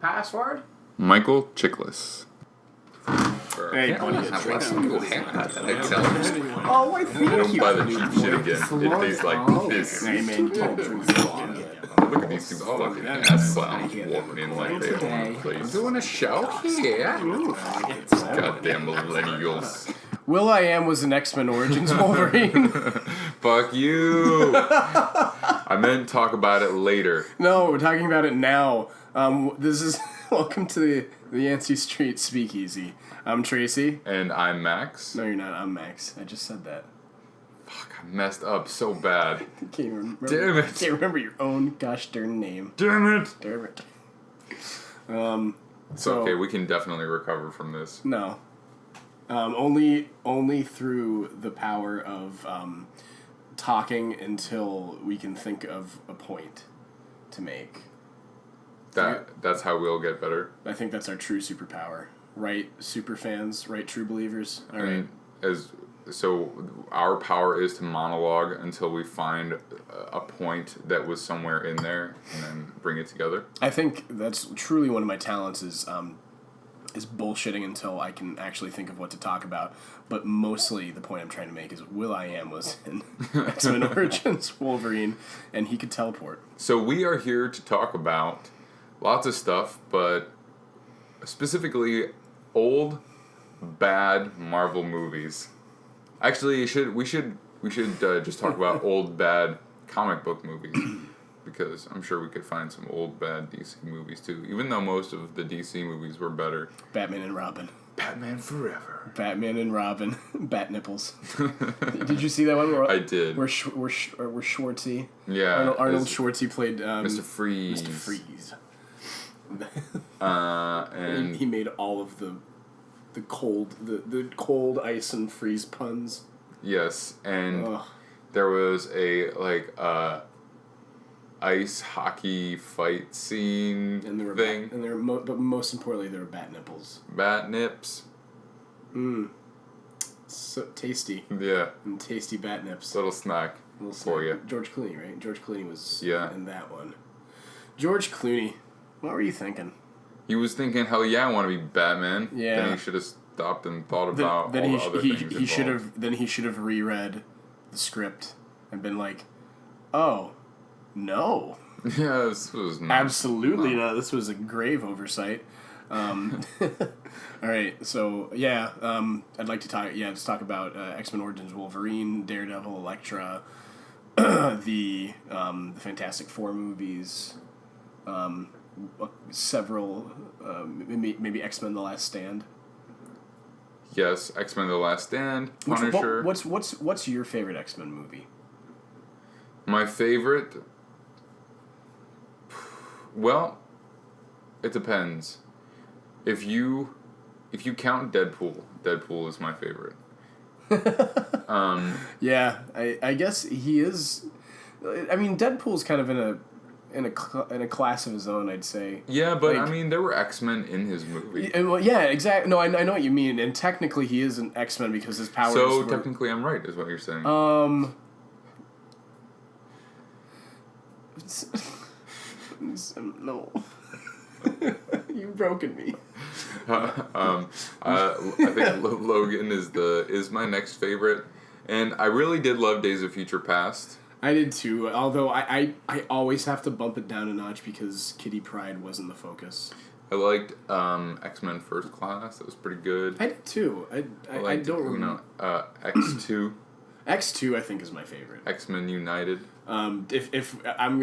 Password? Michael Chiklis. Hey, buddy. Oh, why thank you. Buy the cheap shit again. It tastes like this. Hey, man, you can't drink Look at these two fucking ass clowns walking in like they own the place. Doing a show here. Goddamn millennials. Will.i.am was an X-Men Origins Wolverine. Fuck you. I meant talk about it later. No, we're talking about it now. This is welcome to the Yancey Street Speakeasy. I'm Tracy. And I'm Max. No, you're not. I'm Max. I just said that. Fuck, I messed up so bad. Can't even remember. Damn it. Can't remember your own gosh darn name. Damn it. Damn it. It's okay, we can definitely recover from this. No. Only through the power of talking until we can think of a point to make. That's how we'll get better. I think that's our true superpower. Right, super fans, right, true believers. All right. So our power is to monologue until we find a point that was somewhere in there, and then bring it together. I think that's truly one of my talents is bullshitting until I can actually think of what to talk about. But mostly the point I'm trying to make is Will.i.am was in X-Men Origins Wolverine, and he could teleport. So we are here to talk about lots of stuff, but specifically old, bad Marvel movies. Actually, we should just talk about old, bad comic book movies, because I'm sure we could find some old, bad DC movies too. Even though most of the DC movies were better. Batman and Robin. Batman Forever. Batman and Robin. Bat nipples. Did you see that one? I did. Where Schwartzy. Yeah. Arnold Schwartzy played Mr. Freeze. Mr. Freeze. And he made all of the cold ice and freeze puns. Yes, and there was a ice hockey fight scene and there were thing. But most importantly, there were bat nipples. Bat nips. So tasty. Yeah. And tasty bat nips. Little snack for you. George Clooney, right? George Clooney was in that one. George Clooney. What were you thinking? He was thinking, hell yeah, I want to be Batman. Yeah. Then he should have stopped and thought about all the other things involved. Then he should have reread the script and been like, oh, no. Yeah, this was not. Absolutely not. This was a grave oversight. All right, so yeah, I'd like to talk about X-Men Origins Wolverine, Daredevil, Elektra, the Fantastic Four movies, several maybe X-Men: The Last Stand. Yes, X-Men: The Last Stand, Punisher. What's your favorite X-Men movie? My favorite. Well, it depends. If you count Deadpool is my favorite. Yeah, I guess he is. I mean, Deadpool's kind of in a class of his own, I'd say. Yeah, but I mean, there were X-Men in his movie. Well, yeah, exactly. No, I know what you mean, and technically he is an X-Men because his powers. So technically, I'm right, is what you're saying. No. You've broken me. I think Logan is my next favorite, and I really did love Days of Future Past. I did too, although I always have to bump it down a notch because Kitty Pryde wasn't the focus. I liked X-Men First Class. That was pretty good. I did too. I don't remember. X2. X2 I think is my favorite. X-Men United. If I'm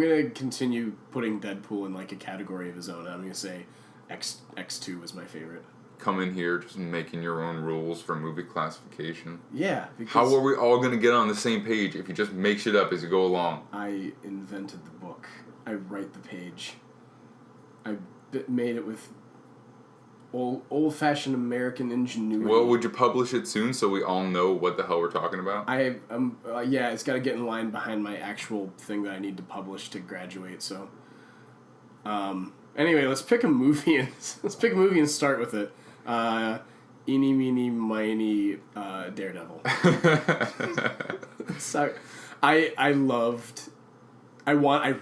gonna continue putting Deadpool in like a category of his own. I'm gonna say X2 was my favorite. Come in here just making your own rules for movie classification. Yeah. How are we all gonna get on the same page if you just make shit up as you go along? I invented the book. I write the page. I made it with old-fashioned American ingenuity. Well, would you publish it soon so we all know what the hell we're talking about? It's got to get in line behind my actual thing that I need to publish to graduate. So, anyway, let's pick a movie and start with it. Eeny, meeny, miny, Daredevil. So, I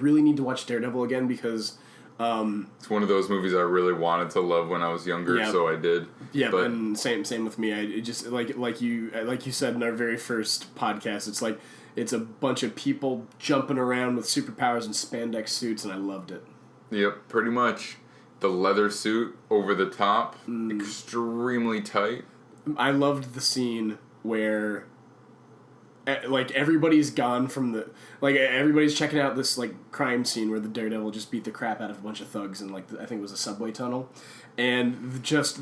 really need to watch Daredevil again because It's one of those movies I really wanted to love when I was younger, so I did. Yeah, but and same with me. It just like you said in our very first podcast. It's a bunch of people jumping around with superpowers and spandex suits, and I loved it. Yep, pretty much. The leather suit over the top, extremely tight. I loved the scene where, like, everybody's gone from the... Like, everybody's checking out this, like, crime scene where the Daredevil just beat the crap out of a bunch of thugs in, like, I think it was a subway tunnel. And just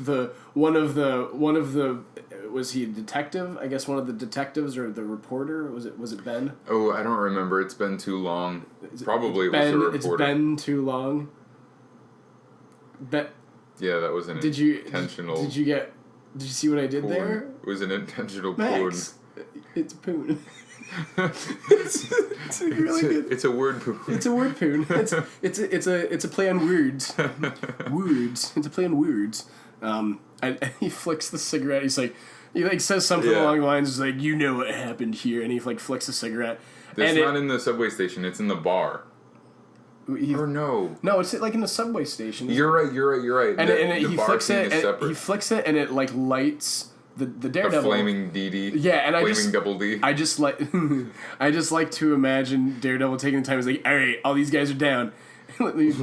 one of the... Was he a detective? I guess one of the detectives or the reporter? Was it Ben? Oh, I don't remember. It's been too long. Probably it was a reporter. It's been too long. Yeah, that was an intentional... Did you see what I did there? It was an intentional Max, it's poon. it's really good. It's a word poon. It's a word poon. It's a play on words. Words. It's a play on words. And he flicks the cigarette. He says something along the lines like, "You know what happened here," and he flicks a cigarette. It's not in the subway station. It's in the bar. Or no, it's like in the subway station. You're right. And he flicks it. He flicks it, and it like lights the Daredevil. The flaming DD. Yeah, and flaming double D. I just like to imagine Daredevil taking the time. He's like, "All right, all these guys are down. let me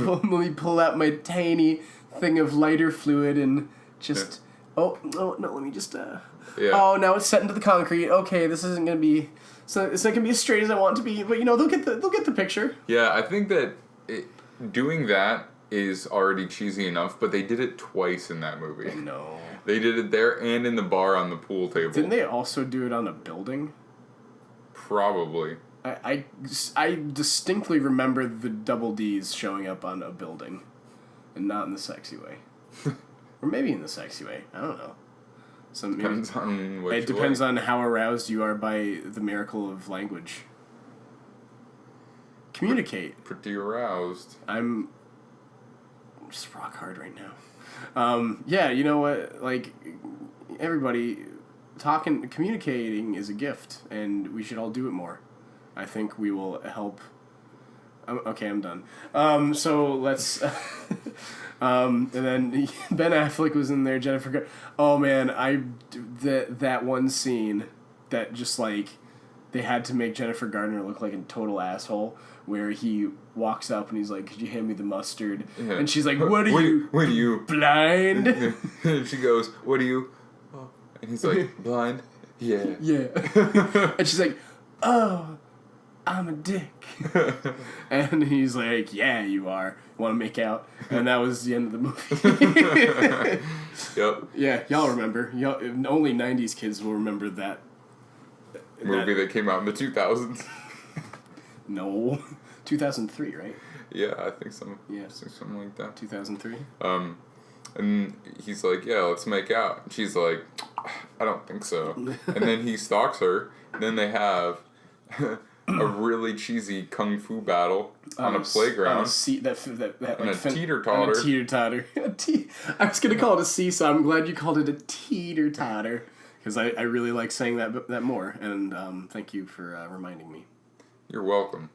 pull out my tiny thing of lighter fluid and just let me just Oh, now it's set into the concrete. Okay, this isn't gonna be it's not gonna be as straight as I want it to be, but they'll get the picture." Yeah, I think that doing that is already cheesy enough, but they did it twice in that movie. No. They did it there and in the bar on the pool table. Didn't they also do it on a building? Probably. I distinctly remember the double D's showing up on a building, and not in the sexy way. Or maybe in the sexy way. I don't know. Depends on what it depends on how aroused you are by the miracle of language. Communicate. Pretty aroused. I'm just rock hard right now. Yeah, you know what? Like, everybody, communicating is a gift, and we should all do it more. I think we will help. Okay, I'm done. So let's... and then Ben Affleck was in there, Jennifer... Oh, man, that one scene that just, like, they had to make Jennifer Gardner look like a total asshole, where he walks up and he's like, "Could you hand me the mustard?" Yeah. And she's like, What are you, blind? And she goes, "What are you?" Oh. And he's like, "Blind?" Yeah. Yeah. And she's like, "Oh, I'm a dick." And he's like, "Yeah, you are. Want to make out?" And that was the end of the movie. Yep. Yeah, y'all remember. Only 90s kids will remember that. Movie that came out in the 2000s. No. 2003, right? Yeah, I think so. Yeah. Something like that. 2003. And he's like, "Yeah, let's make out." And she's like, "I don't think so." And then he stalks her. And then they have a really cheesy kung fu battle on a playground. On a teeter-totter. On a teeter-totter. I was going to call it a seesaw. I'm glad you called it a teeter-totter. Because I really like saying that more. And thank you for reminding me. You're welcome.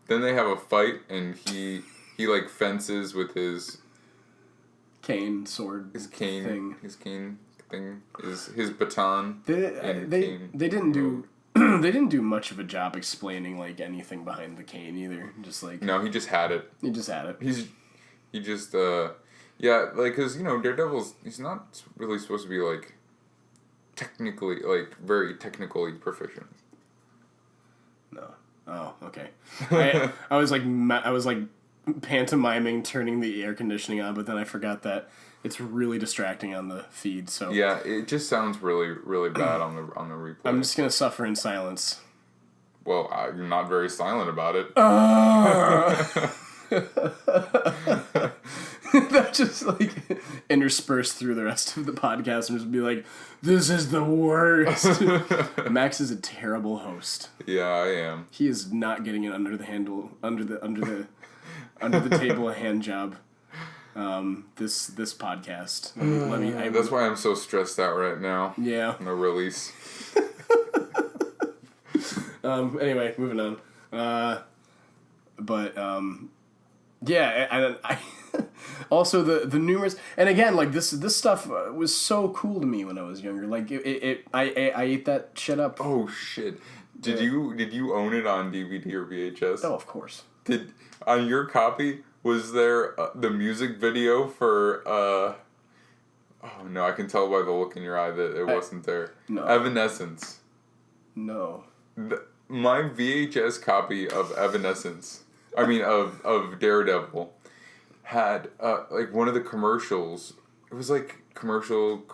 Then they have a fight, and he like fences with his cane sword. His cane thing. His cane thing is his baton. They didn't do they didn't do much of a job explaining like anything behind the cane either. Just like no, he just had it. He just had it. He just yeah, like because he's not really supposed to be like technically like very technically proficient. No. Oh, okay. I was like pantomiming turning the air conditioning on, but then I forgot that it's really distracting on the feed. So yeah, it just sounds really really bad on the replay. I'm just gonna suffer in silence. Well, you're not very silent about it. That just like interspersed through the rest of the podcast and just be like, "This is the worst." Max is a terrible host. Yeah, I am. He is not getting an under the table hand job. This podcast. That's why I'm so stressed out right now. Yeah. No release. Anyway, moving on. Yeah, and I also the numerous, and again, like this stuff was so cool to me when I was younger. Like I ate that shit up. Oh shit! Did you own it on DVD or VHS? Oh, of course. Did on your copy was there the music video for? Oh no, I can tell by the look in your eye that it wasn't there. No. Evanescence. No. My VHS copy of Evanescence, I mean of Daredevil, had like one of the commercials. It was like preview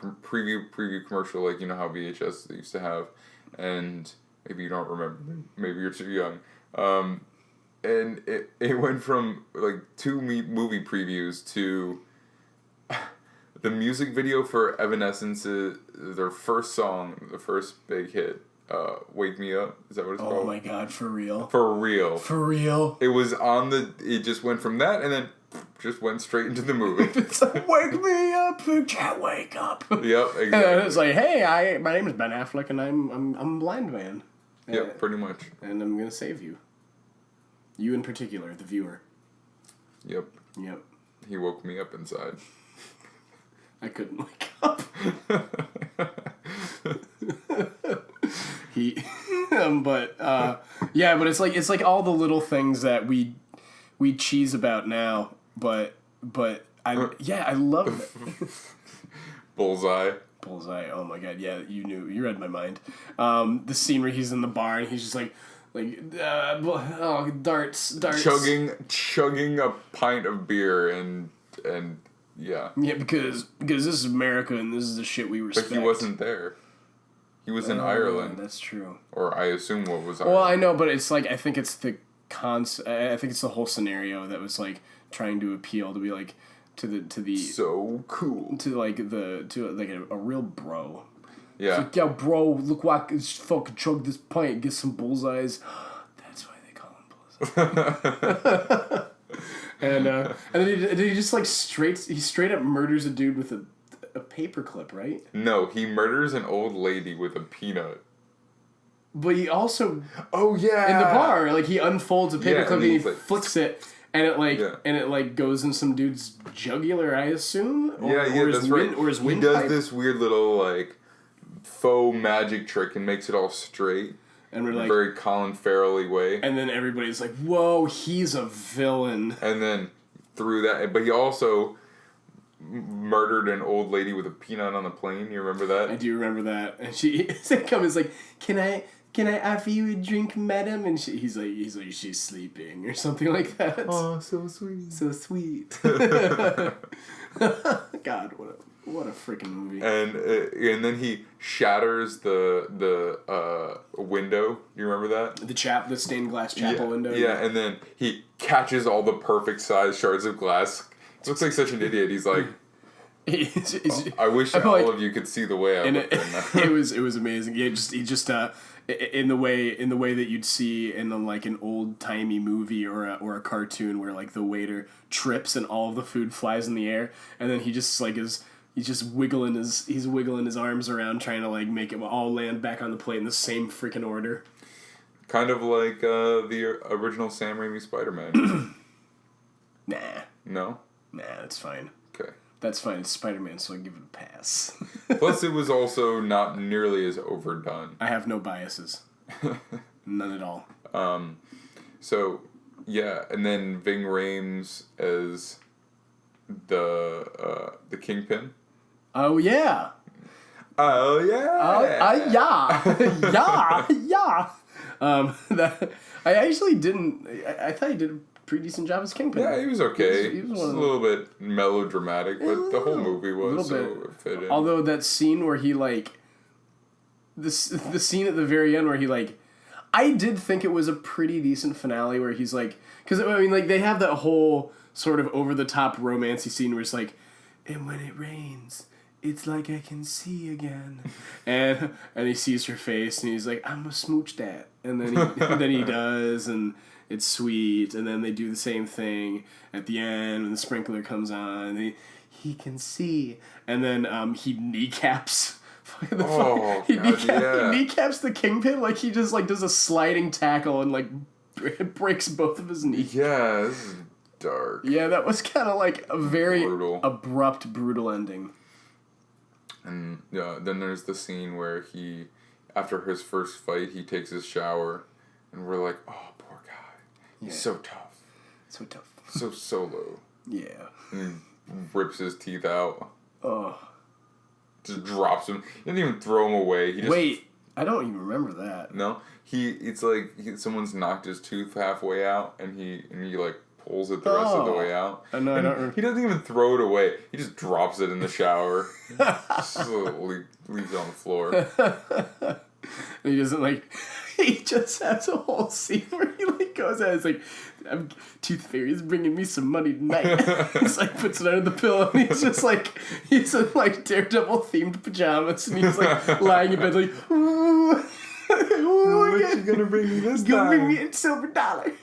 commercial, like you know how VHS used to have, and maybe you don't remember. Maybe you're too young. And it went from like two movie previews to the music video for Evanescence, their first song, the first big hit. Wake Me Up. Is that what it's called? Oh my god, for real? For real. For real? It was on it just went from that and then just went straight into the movie. It's like, wake me up, can't wake up. Yep, exactly. And it's like, hey, my name is Ben Affleck and I'm a blind man. Yep, pretty much. And I'm gonna save you. You in particular, the viewer. Yep. Yep. He woke me up inside. I couldn't wake up. But it's like all the little things that we cheese about now, but I love it. Bullseye. Oh my god, yeah, you read my mind. The scene where he's in the bar and he's just like darts. Chugging a pint of beer and yeah. Yeah, because this is America and this is the shit we respect. But he wasn't there. He was in Ireland. That's true. Or I assume what was Ireland. Well, I know, but it's like I think it's the I think it's the whole scenario that was like trying to appeal to be like to the so cool to like a real bro. Yeah. It's like, yo, bro, look what I can fucking chug this pint, get some bullseyes. That's why they call him bullseye. And then he just like straight up murders a dude with a paperclip, right? No, he murders an old lady with a peanut. But he also in the bar, like he unfolds a paperclip and he like, flicks it, and it goes in some dude's jugular, I assume. Or that's right. Or his he windpipe. does this weird little like faux magic trick and makes it all straight. And we're like, very Colin Farrell-y way. And then everybody's like, "Whoa, he's a villain." And then through that, but he also murdered an old lady with a peanut on the plane. You remember that? I do remember that. And she comes like, "Can I offer you a drink, madam?" And he's like, "She's sleeping," or something like that. Oh, so sweet. So sweet. God, what a freaking movie. And then he shatters the window. You remember that? The stained glass chapel window. Yeah, and then he catches all the perfect size shards of glass. He looks like such an idiot. He's like, I wish all of you could see the way I look right now. It was amazing. Yeah, he just in the way that you'd see in like an old timey movie or a cartoon where like the waiter trips and all of the food flies in the air, and then he just like he's just wiggling his arms around trying to like make it all land back on the plate in the same freaking order. Kind of like the original Sam Raimi Spider-Man. Nah. No? Nah, that's fine. Okay. That's fine. It's Spider-Man, so I give it a pass. Plus, it was also not nearly as overdone. I have no biases. None at all. So, yeah, and then Ving Rhames as the Kingpin. Oh yeah. Oh yeah. Yeah. That I actually didn't. I thought he did a pretty decent job as Kingpin. Yeah, he was okay. He was a little bit melodramatic, but the whole movie was so fit in. Although that scene where he like the scene at the very end where he like, I did think it was a pretty decent finale where he's like, because I mean like they have that whole sort of over the top romancy scene where it's like, and when it rains, it's like I can see again, and he sees her face and he's like, I'm a smooch that, and then he does, and it's sweet, and then they do the same thing at the end when the sprinkler comes on, and he can see, and then he kneecaps. He kneecaps the Kingpin, like he just like does a sliding tackle and like breaks both of his knees. Yeah. dark. Yeah, that was kind of like a very Brutal. abrupt, brutal ending. And then there's the scene where after his first fight, he takes his shower, and we're like, oh, poor guy. He's so tough. So tough. So solo. Yeah. And he rips his teeth out. Oh. Just drops him. He doesn't even throw him away. He just, Wait, I don't even remember that. No? It's like someone's knocked his tooth halfway out, and he like pulls it the rest of the way out. I know, I don't remember. He doesn't even throw it away. He just drops it in the shower. Just leaves it on the floor. And he doesn't like. He just has a whole scene where he like goes out. It's like, Tooth Fairy's bringing me some money tonight. He's like puts it under the pillow, and he's just like he's in like Daredevil themed pajamas, and he's like lying in bed like, ooh, What you gonna bring me this go time? bring me a silver dollar.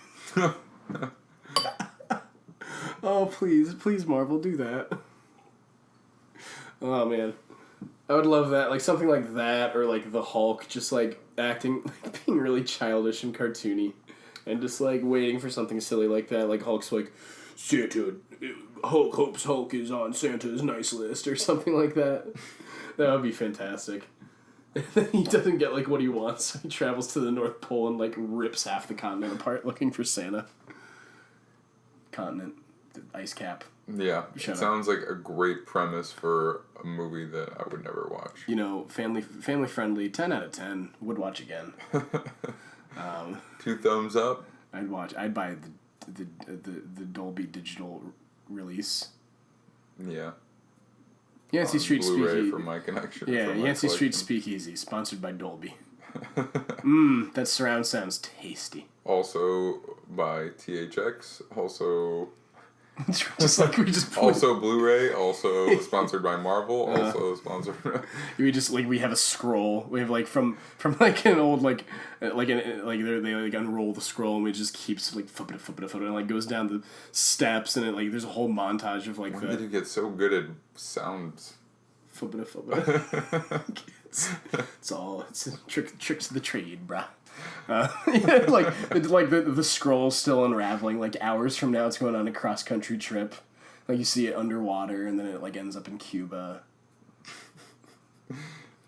Oh please Marvel, do that. Oh man, I would love that, like something like that, or like the Hulk just like acting, like being really childish and cartoony, and just like waiting for something silly like that. Like Hulk's like, Santa, Hulk hopes Hulk is on Santa's nice list or something like that. That would be fantastic. And then he doesn't get like what he wants, so he travels to the North Pole and like rips half the continent apart looking for Santa. Continent, the ice cap. Yeah, Shut up. sounds like a great premise for a movie that I would never watch. You know, family friendly, 10 out of 10. Would watch again. 2 thumbs up. I'd buy the Dolby digital release. Yeah. Yancey Street Blu-ray Speakeasy. for my connection. Yeah, for my Yancey Street collection. Speakeasy, sponsored by Dolby. That surround sounds tasty. Also by THX. Also Just like we just also Blu-ray. Also sponsored by Marvel. Also sponsored. we just like we have a scroll. We have like from like an old like they like unroll the scroll, and it just keeps like and like goes down the steps, and it like there's a whole montage of like When did you get so good at sounds? It's all tricks of the trade, bruh. Like the scroll's still unraveling. Like hours from now, it's going on a cross country trip. Like you see it underwater, and then it like ends up in Cuba.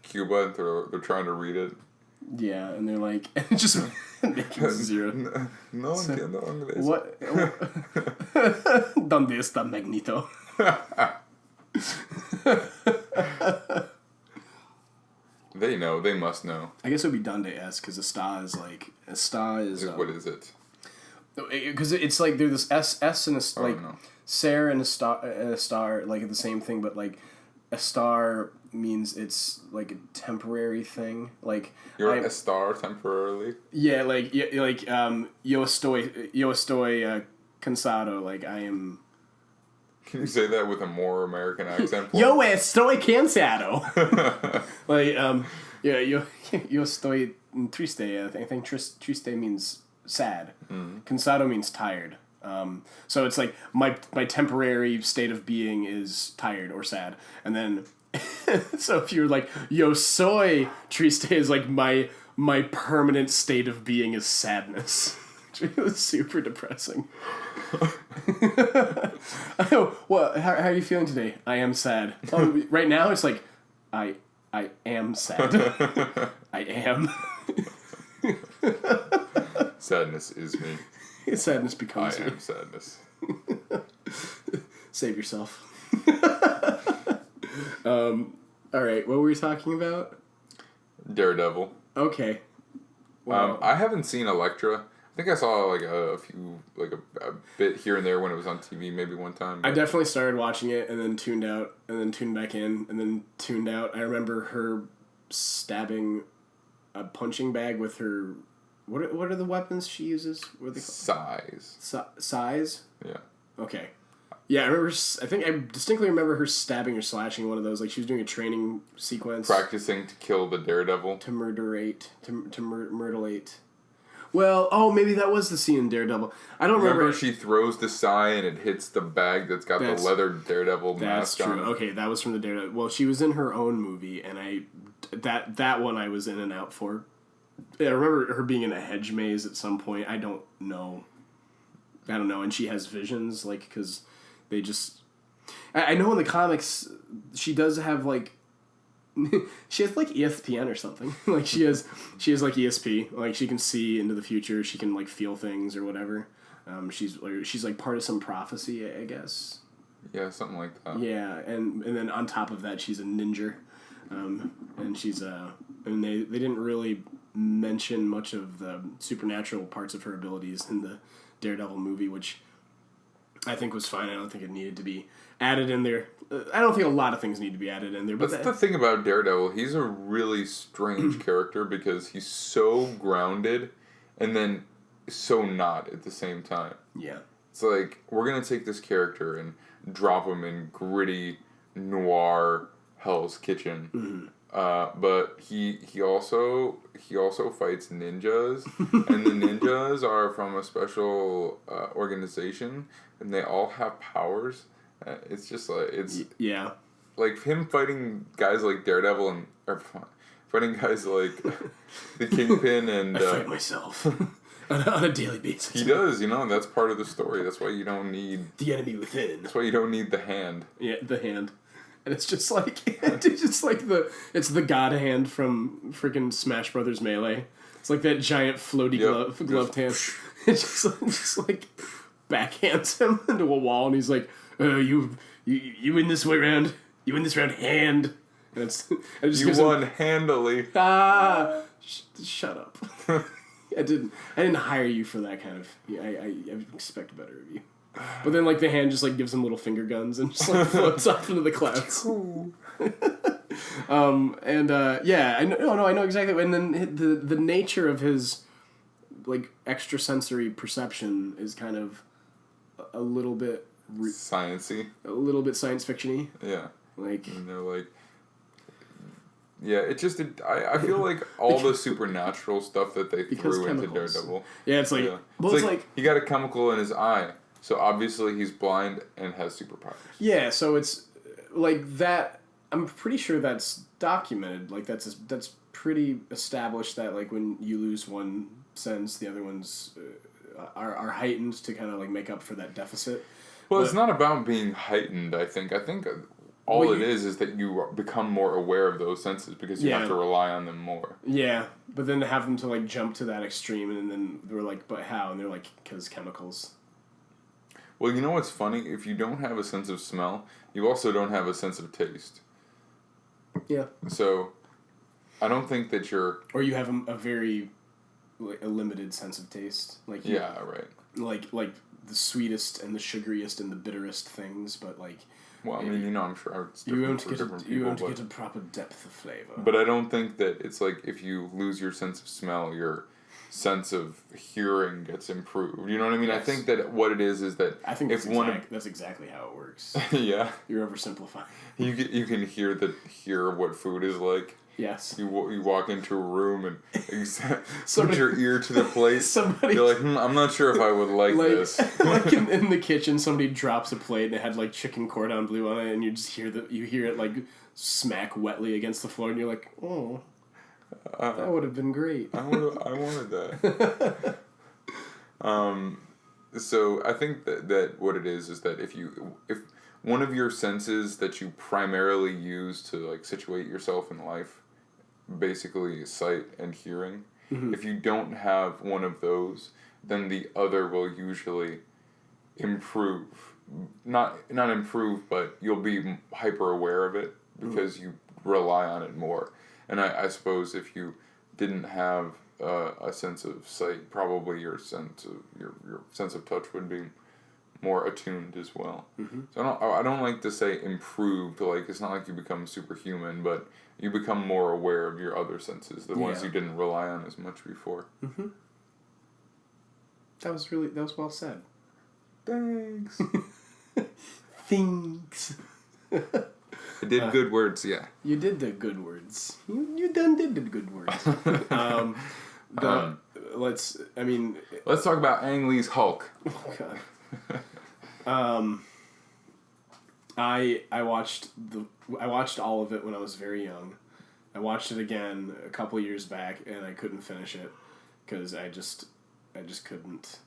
Cuba, and they're trying to read it. Yeah, and they're like just making zero. No entiendo inglés. What? ¿Dónde está Magneto? They know. They must know. I guess it would be Donde S, because a star is. What is it? Because it's like they're this S and a like no. Sarah and a star like the same thing, but like a star means it's like a temporary thing. Like You're a star temporarily. yeah, like yo estoy cansado. Like I am. Can you say that with a more American accent? Yo estoy cansado. Like yeah, yo estoy triste. I think triste means sad. Cansado means tired. So it's like my temporary state of being is tired or sad, and then so if you're like yo soy triste is like my permanent state of being is sadness. It was super depressing. Well, how are you feeling today? I am sad. Oh, right now it's like I am sad. I am. Sadness is me. Sadness I becomes me. am sadness. Save yourself. All right, what were we talking about? Daredevil. Okay. Wow. I haven't seen Elektra. I think I saw like a few, like a bit here and there when it was on TV, maybe one time. I definitely started watching it and then tuned out and then tuned back in and then tuned out. I remember her stabbing a punching bag with her. What are the weapons she uses? What are they called? Size? Yeah. Okay. Yeah, I remember. I think I distinctly remember her stabbing or slashing one of those. Like she was doing a training sequence. Practicing to kill the Daredevil. To murderate. Well, maybe that was the scene in Daredevil. I don't remember. She throws the sigh and it hits the bag that's got the leather Daredevil That's mask true. on. Okay, that was from the Daredevil. Well, she was in her own movie, and that one I was in and out for. Yeah, I remember her being in a hedge maze at some point. I don't know. I don't know, and she has visions, like, because they just... I know in the comics, she does have, like... she has, like, ESPN or something. Like, she has, like, ESP. Like, she can see into the future. She can, like, feel things or whatever. She's, like, part of some prophecy, I guess. Yeah, something like that. Yeah, and then on top of that, she's a ninja. And she's, and they didn't really mention much of the supernatural parts of her abilities in the Daredevil movie, which I think was fine. I don't think it needed to be added in there. I don't think a lot of things need to be added in there. But that's the thing about Daredevil. He's a really strange character because he's so grounded and then so not at the same time. Yeah. It's like, we're going to take this character and drop him in gritty, noir Hell's Kitchen. Mm-hmm. But he also fights ninjas, and the ninjas are from a special organization, and they all have powers. It's just like yeah, like him fighting guys like Daredevil or fighting guys like the Kingpin and I fight myself on a daily basis. He does, that's part of the story. That's why you don't need the enemy within. That's why you don't need the hand. Yeah, the hand. And it's just like it's the God hand from freaking Smash Brothers Melee. It's like that giant floaty gloved hand. It just like backhands him into a wall, and he's like, "You win this way round. You win this round, hand." And it just you won handily. Shut up. I didn't hire you for that kind of. I expect better of you. But then, like, the hand just, like, gives him little finger guns and just, like, floats off into the clouds. Yeah, I know exactly. And then the nature of his, like, extrasensory perception is kind of a little bit... Science-y. A little bit science fiction-y. Yeah. Like... And they're like... Yeah, I feel like all the supernatural stuff that they threw into Daredevil... Yeah, it's like... Yeah. Well, it's like... He got a chemical in his eye. So obviously he's blind and has superpowers. Yeah, so it's like that. I'm pretty sure that's documented. Like that's pretty established that like when you lose one sense, the other ones are heightened to kind of like make up for that deficit. Well, it's not about being heightened. I think all it is that you become more aware of those senses because you have to rely on them more. Yeah, but then to have them to like jump to that extreme, and then we're like, but how? And they're like, because chemicals. Well, you know what's funny? If you don't have a sense of smell, you also don't have a sense of taste. Yeah. So, I don't think that you're... Or you have a very, like, a limited sense of taste. Like yeah, right. Like the sweetest and the sugariest and the bitterest things, but like... Well, I mean, I'm sure it's different for different people. You won't get a proper depth of flavor. But I don't think that it's like if you lose your sense of smell, your sense of hearing gets improved. You know what I mean? Yes. I think that what it is that I think that's exactly how it works. Yeah. You're oversimplifying. You can hear what food is like. Yes. You walk into a room and put your ear to the plate. You're like, I'm not sure if I would like this. Like in the kitchen, somebody drops a plate and it had like chicken cordon bleu on it, and you just hear it like smack wetly against the floor, and you're like, oh. That would have been great. I wanted that. So I think that what it is that if one of your senses that you primarily use to like situate yourself in life, basically sight and hearing, if you don't have one of those, then the other will usually improve. Not improve, but you'll be hyper aware of it because you rely on it more. And I suppose if you didn't have a sense of sight, probably your sense of touch would be more attuned as well. Mm-hmm. So I don't like to say improved. Like it's not like you become superhuman, but you become more aware of your other senses, the ones you didn't rely on as much before. Mm-hmm. That was well said. Thanks. Thanks. I did good words, yeah. You did the good words. You done did the good words. Let's talk about Ang Lee's Hulk. Oh God. I watched all of it when I was very young. I watched it again a couple years back, and I couldn't finish it because I just couldn't.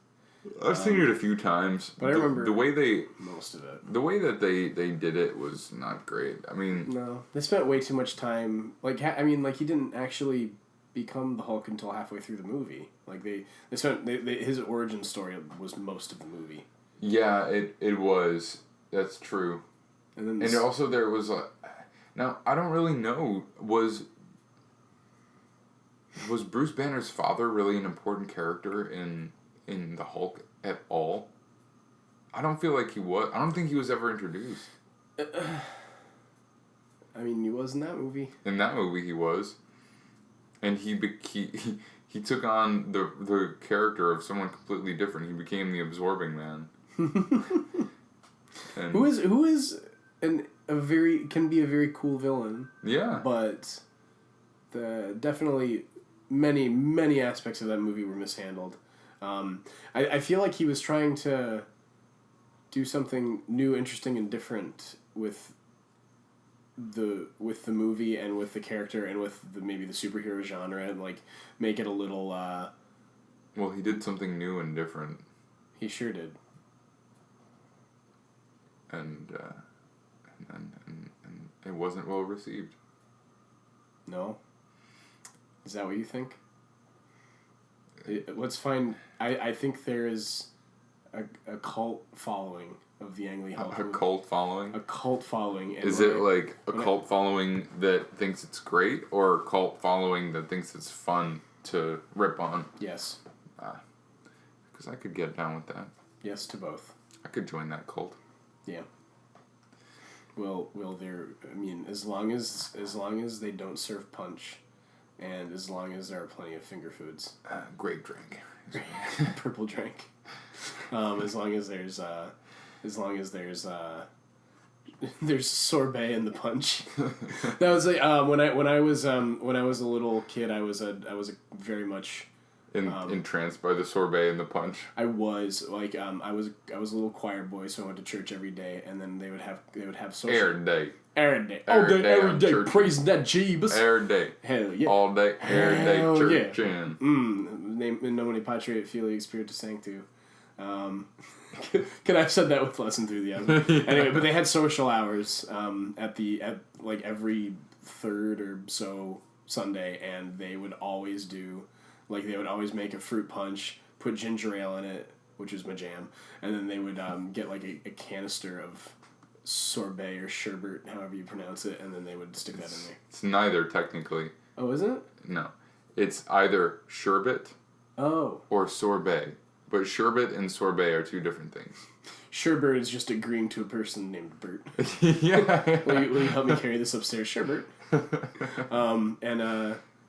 I've seen it a few times, but I remember the way they most of it. The way that they did it was not great. I mean, no, they spent way too much time. Like he didn't actually become the Hulk until halfway through the movie. Like they spent his origin story was most of the movie. Yeah, it was. That's true. And also there was now I don't really know was Bruce Banner's father really an important character in the Hulk at all? I don't feel like he was. I don't think he was ever introduced. I mean, he was in that movie. In that movie, he was, and he took on the character of someone completely different. He became the Absorbing Man. And who is can be a very cool villain. Yeah. But definitely many aspects of that movie were mishandled. I feel like he was trying to do something new, interesting, and different with the movie and with the character and with maybe the superhero genre, and like make it a little. Well, he did something new and different. He sure did. And it wasn't well received. No. Is that what you think? Let's find. I think there is a cult following of the Ang Lee Hulk. A cult following? A cult following. Is it like a cult following that thinks it's great, or a cult following that thinks it's fun to rip on? Yes. Because I could get down with that. Yes to both. I could join that cult. Yeah. Well, there. I mean, as long as they don't serve punch, and as long as there are plenty of finger foods. Grape drink. Purple drink. As long as there's there's sorbet in the punch. That was like when I was a little kid, I was very much entranced by the sorbet and the punch. I was like I was a little choir boy, so I went to church every day, and then they would have social every day. Every day. Every day, praising that Jeebus. Every day. Hell yeah. All day, every day, church yeah. In nomine Patri Filii Spiritus Sancti. Could I have said that with less enthusiasm? Anyway, but they had social hours at like every third or so Sunday, and they would always make a fruit punch, put ginger ale in it, which is my jam, and then they would get like a canister of sorbet or sherbet, however you pronounce it, and then they would stick that in there. It's neither, technically. Oh, isn't it? No. It's either sherbet or sorbet. But sherbet and sorbet are two different things. Sherbert is just agreeing to a person named Bert. Yeah. Will you help me carry this upstairs, Sherbert?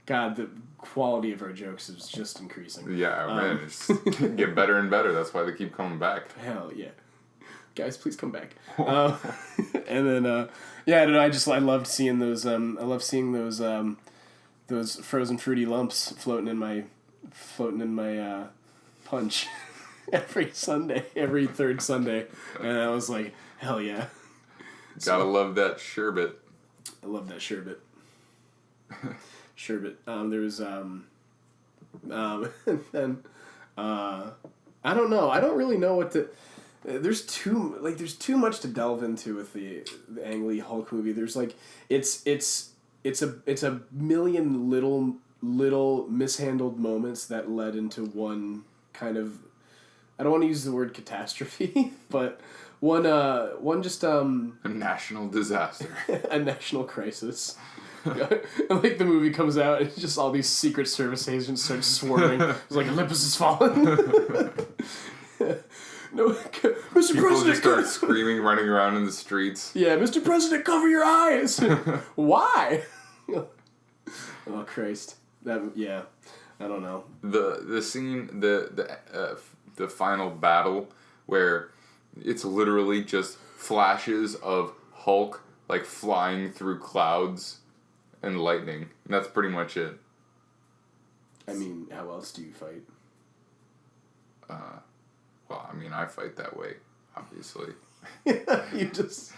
God, the quality of our jokes is just increasing. Yeah, man, it's get better and better. That's why they keep coming back. Hell yeah. Guys, please come back. And then, I don't know, I loved seeing those, those frozen fruity lumps floating in my punch every Sunday, every third Sunday. And I was like, hell yeah. Gotta love that sherbet. I love that sherbet. Sherbet. There was, and then, I don't know. I don't really know what to... There's too much to delve into with the Ang Lee Hulk movie. There's like it's a million little mishandled moments that led into one kind of, I don't want to use the word catastrophe, but one just a national disaster. A national crisis. Like the movie comes out and just all these Secret Service agents start swarming. It's like Olympus has fallen. No, Mr. People President, just start screaming, running around in the streets. Yeah, Mr. President, cover your eyes. Why? Oh Christ! I don't know. The scene, the final battle where it's literally just flashes of Hulk like flying through clouds and lightning. And that's pretty much it. I mean, how else do you fight? Well, I mean, I fight that way, obviously. You just...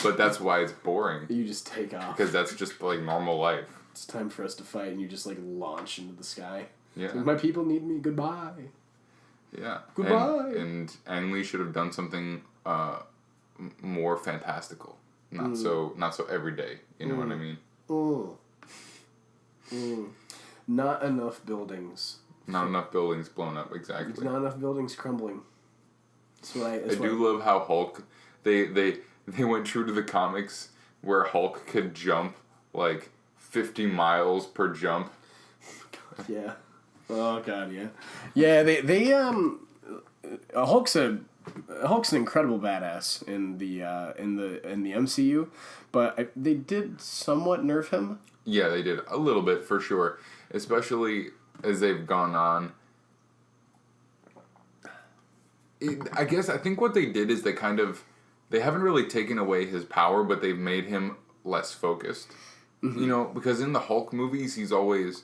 But that's why it's boring. You just take off. Because that's just, like, normal life. It's time for us to fight, and you just, like, launch into the sky. Yeah. Like, my people need me, goodbye. Yeah. Goodbye. And Ang Lee should have done something more fantastical. Not so everyday. You know what I mean? Not enough buildings. Not enough buildings blown up, exactly. There's not enough buildings crumbling. I do love how Hulk, they went true to the comics where Hulk could jump like 50 miles per jump. Yeah. Oh god, yeah. Yeah, they Hulk's an incredible badass in the MCU, but they did somewhat nerf him. Yeah, they did a little bit for sure, especially as they've gone on. I think what they did is they haven't really taken away his power, but they've made him less focused. You know, because in the Hulk movies, he's always,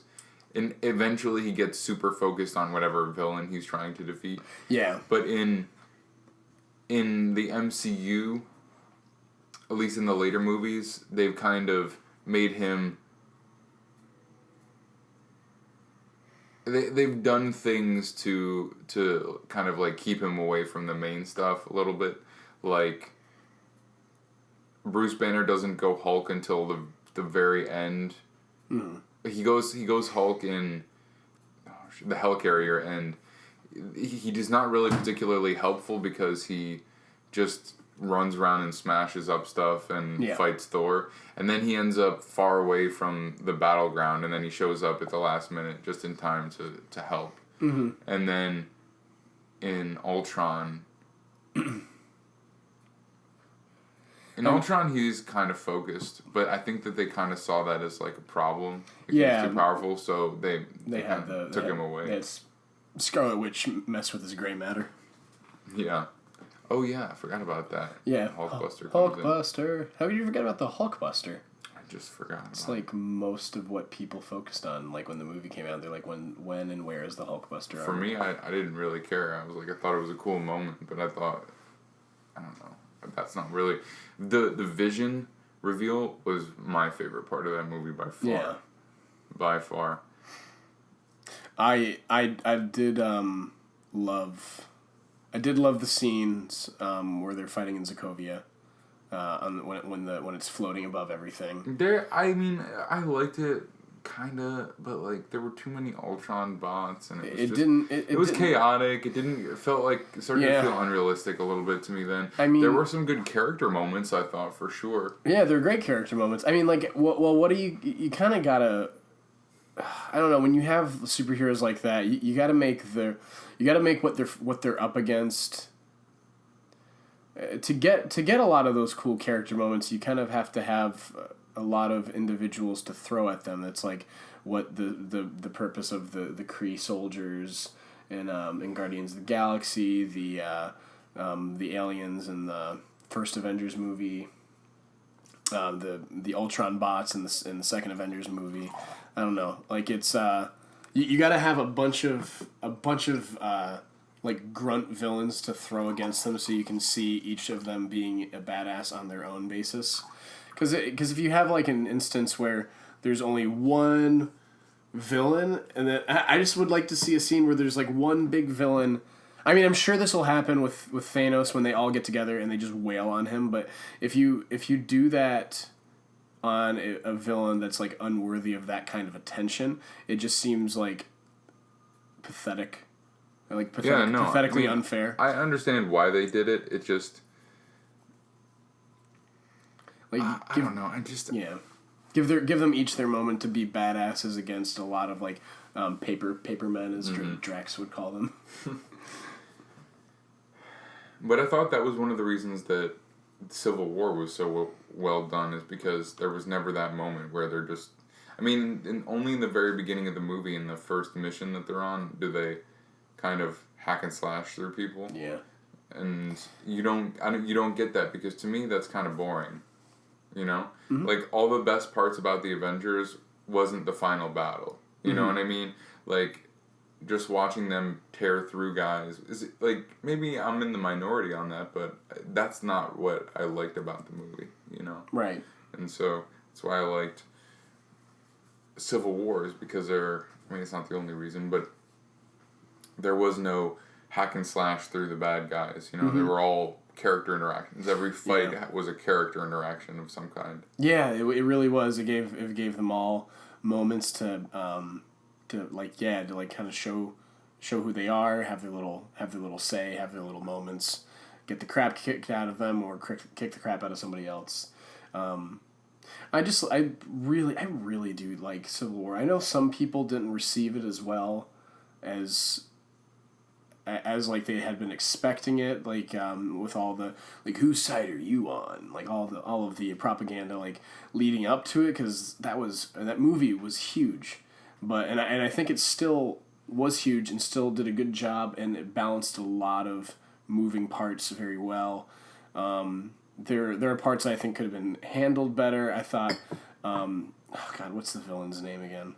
and eventually he gets super focused on whatever villain he's trying to defeat. Yeah. But in the MCU, at least in the later movies, they've kind of made him. They've done things to kind of like keep him away from the main stuff a little bit, like Bruce Banner doesn't go Hulk until the very end. He goes Hulk in the Helicarrier, and he is not really particularly helpful because he just runs around and smashes up stuff and fights Thor, and then he ends up far away from the battleground, and then he shows up at the last minute just in time to help. And then in Ultron, Ultron he's kind of focused, but I think that they kind of saw that as like a problem. He's too powerful, so they took him away. Scarlet Witch messed with his gray matter. Yeah. Oh yeah, I forgot about that. Yeah. Hulkbuster. Hulkbuster. How could you forget about the Hulkbuster? I just forgot. It's like most of what people focused on. Like when the movie came out, they're like, when and where is the Hulkbuster? For me, I didn't really care. I was like, I thought it was a cool moment, but I thought, I don't know, that's not really the Vision reveal was my favorite part of that movie by far. Yeah. By far. I did love the scenes where they're fighting in Sokovia, when it's floating above everything. I liked it kinda, but like there were too many Ultron bots, and it was chaotic. It felt like it started to feel unrealistic a little bit to me. Then there were some good character moments, I thought, for sure. Yeah, they're great character moments. I mean, like, what do you kind of gotta. I don't know, when you have superheroes like that, you got to make what they're up against. To get a lot of those cool character moments, you kind of have to have a lot of individuals to throw at them. That's like what the purpose of the Kree soldiers in Guardians of the Galaxy, the aliens in the first Avengers movie, the Ultron bots in the second Avengers movie. I don't know. Like it's you got to have a bunch of like grunt villains to throw against them, so you can see each of them being a badass on their own basis. Because if you have like an instance where there's only one villain, and then I just would like to see a scene where there's like one big villain. I mean, I'm sure this will happen with Thanos when they all get together and they just wail on him. But if you do that on a villain that's like unworthy of that kind of attention, it just seems like pathetic, like pathetically unfair. I understand why they did it. It just like I don't know. Give them each their moment to be badasses against a lot of like paper men, as Drax would call them. But I thought that was one of the reasons that Civil War was so well done, is because there was never that moment where they're just... I mean, only in the very beginning of the movie, in the first mission that they're on, do they kind of hack and slash through people. Yeah. And you don't get that, because to me that's kind of boring. You know? Mm-hmm. Like, all the best parts about the Avengers wasn't the final battle. You know what I mean? Like, just watching them tear through guys is like, maybe I'm in the minority on that, but that's not what I liked about the movie, you know? Right. And so that's why I liked Civil War, is because it's not the only reason, but there was no hack and slash through the bad guys. You know, they were all character interactions. Every fight was a character interaction of some kind. Yeah, it really was. It gave them all moments to kind of show who they are, have their little say, have their little moments, get the crap kicked out of them, or kick the crap out of somebody else. I really do like Civil War. I know some people didn't receive it as well as like they had been expecting it, like with all the like whose side are you on, like all of the propaganda like leading up to it, because that movie was huge, but and I think it still was huge and still did a good job, and it balanced a lot of moving parts very well. There are parts I think could have been handled better. I thought, oh God, what's the villain's name again?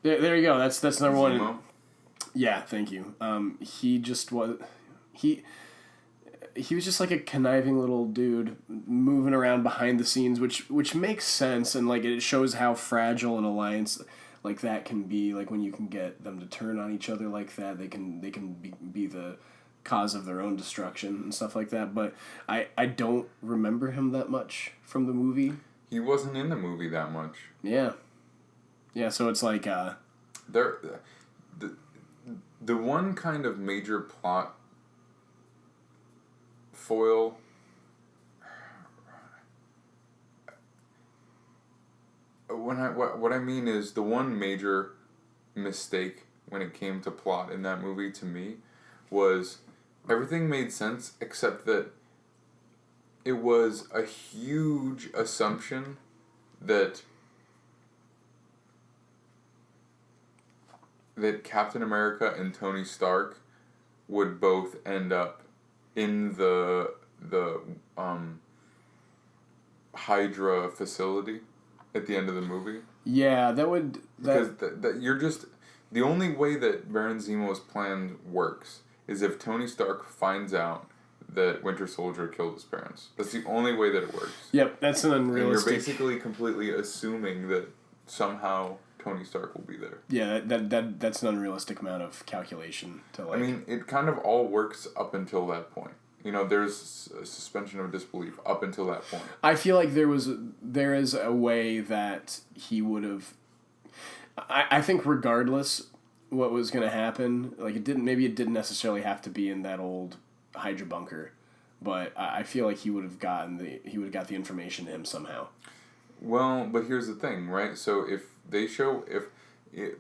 There you go. That's number Zemo? one. Yeah, thank you. He just was he was just like a conniving little dude moving around behind the scenes, which makes sense, and like it shows how fragile an alliance like that can be. Like when you can get them to turn on each other like that, they can be the cause of their own destruction and stuff like that. But I don't remember him that much from the movie. He wasn't in the movie that much. Yeah. So it's like the one kind of major plot foil. What I mean is the one major mistake when it came to plot in that movie to me was everything made sense except that it was a huge assumption that Captain America and Tony Stark would both end up in the Hydra facility at the end of the movie. Yeah, because you're just the only way that Baron Zemo's plan works is if Tony Stark finds out that Winter Soldier killed his parents. That's the only way that it works. Yep, that's an unrealistic. And you're basically completely assuming that somehow Tony Stark will be there. Yeah, that's an unrealistic amount of calculation to like. I mean, it kind of all works up until that point. You know, there's a suspension of disbelief up until that point. I feel like there is a way that he would have. I think regardless what was going to happen, like it didn't necessarily have to be in that old Hydra bunker, but I feel like he would have got the information to him somehow. Well, but here's the thing, right? So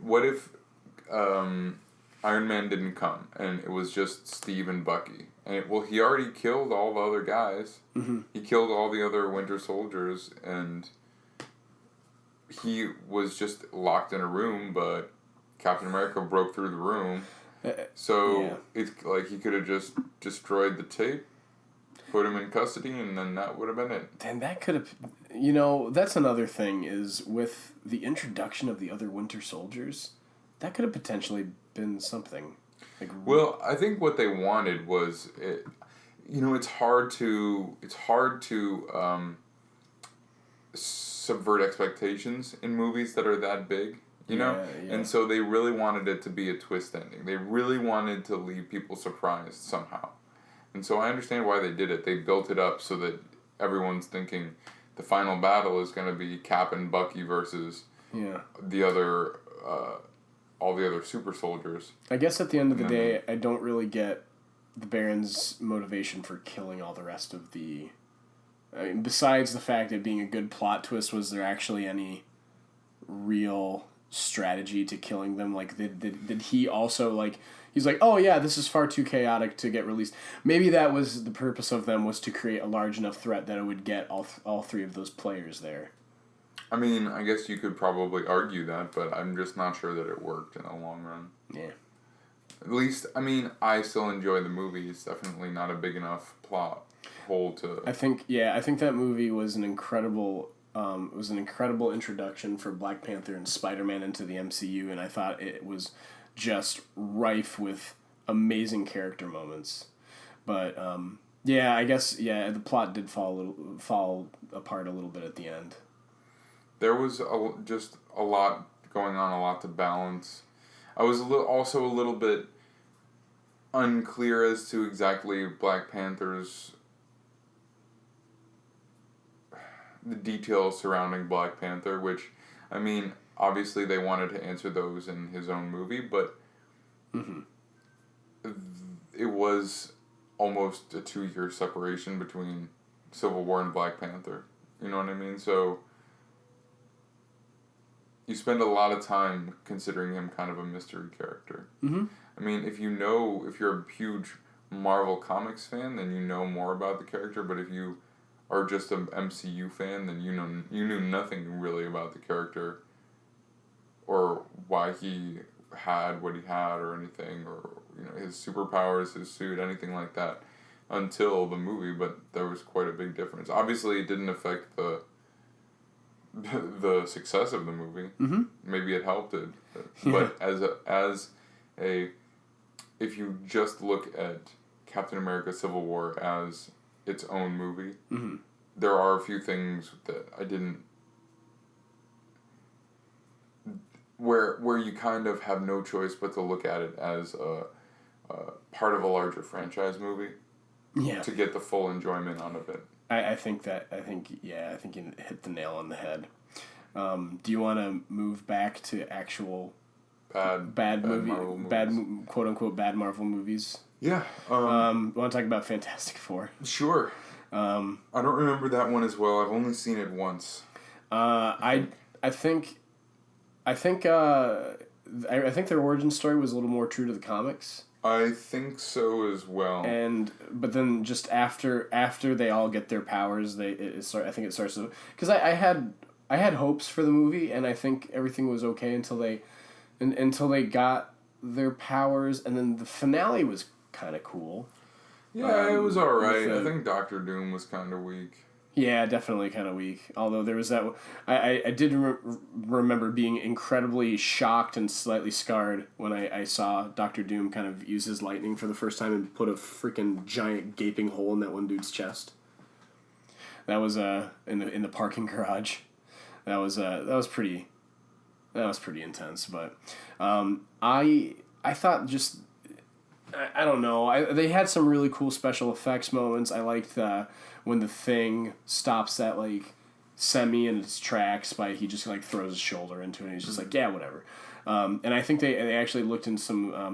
what if Iron Man didn't come and it was just Steve and Bucky? And he already killed all the other guys. Mm-hmm. He killed all the other Winter Soldiers, and he was just locked in a room, but Captain America broke through the room. So it's like he could have just destroyed the tape, put him in custody, and then that would have been it. And that could have, that's another thing is with the introduction of the other Winter Soldiers, that could have potentially been something. Well, I think what they wanted was, it's hard to subvert expectations in movies that are that big, you know? Yeah. And so they really wanted it to be a twist ending. They really wanted to leave people surprised somehow. And so I understand why they did it. They built it up so that everyone's thinking the final battle is going to be Cap and Bucky versus the other... all the other super soldiers. I guess at the end of the day, I don't really get the Baron's motivation for killing all the rest of the... I mean, besides the fact it being a good plot twist, was there actually any real strategy to killing them? Like, did he also, like... He's like, oh yeah, this is far too chaotic to get released. Maybe that was the purpose of them, was to create a large enough threat that it would get all three of those players there. I mean, I guess you could probably argue that, but I'm just not sure that it worked in the long run. Yeah. At least, I mean, I still enjoy the movie. It's definitely not a big enough plot hole to... I think that movie was an incredible introduction for Black Panther and Spider-Man into the MCU, and I thought it was just rife with amazing character moments. But, I guess, the plot did fall apart a little bit at the end. There was just a lot going on, a lot to balance. I was also a little bit unclear as to exactly Black Panther's the details surrounding Black Panther, which, I mean, obviously they wanted to answer those in his own movie, but it was almost a 2-year separation between Civil War and Black Panther. You know what I mean? So you spend a lot of time considering him kind of a mystery character. Mm-hmm. I mean, if you're a huge Marvel Comics fan, then you know more about the character, but if you are just an MCU fan, then you knew nothing really about the character or why he had what he had or anything, or his superpowers, his suit, anything like that until the movie. But there was quite a big difference. Obviously, it didn't affect the success of the movie. Mm-hmm. Maybe it helped it, but if you just look at Captain America: Civil War as its own movie, there are a few things that I didn't. Where you kind of have no choice but to look at it as a part of a larger franchise movie. Yeah. To get the full enjoyment out of it. I think you hit the nail on the head. Do you want to move back to actual bad quote unquote bad Marvel movies? Yeah. Want to talk about Fantastic Four? Sure. I don't remember that one as well. I've only seen it once. I think their origin story was a little more true to the comics. I think so as well. But then just after they all get their powers, I think it starts to, because I had hopes for the movie, and I think everything was okay until they got their powers, and then the finale was kind of cool. Yeah, it was alright. I think Doctor Doom was kind of weak. Yeah, definitely kind of weak. Although there was that... I did remember being incredibly shocked and slightly scarred when I saw Doctor Doom kind of use his lightning for the first time and put a freaking giant gaping hole in that one dude's chest. That was in the parking garage. That was pretty intense. But I thought just... I don't know. They had some really cool special effects moments. I liked when the Thing stops that semi in its tracks by he just throws his shoulder into it and he's just yeah, whatever. And I think they actually looked in some I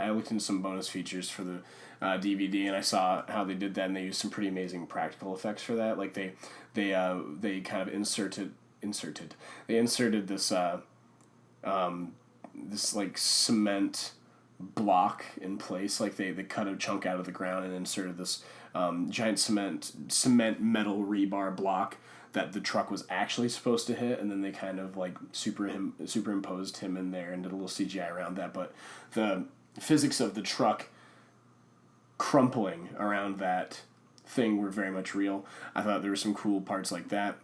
looked in some bonus features for the DVD, and I saw how they did that, and they used some pretty amazing practical effects for that. They kind of inserted this this cement block in place. They cut a chunk out of the ground and inserted this giant cement metal rebar block that the truck was actually supposed to hit, and then they kind of superimposed him in there and did a little CGI around that. But the physics of the truck crumpling around that thing were very much real. I thought there were some cool parts like that.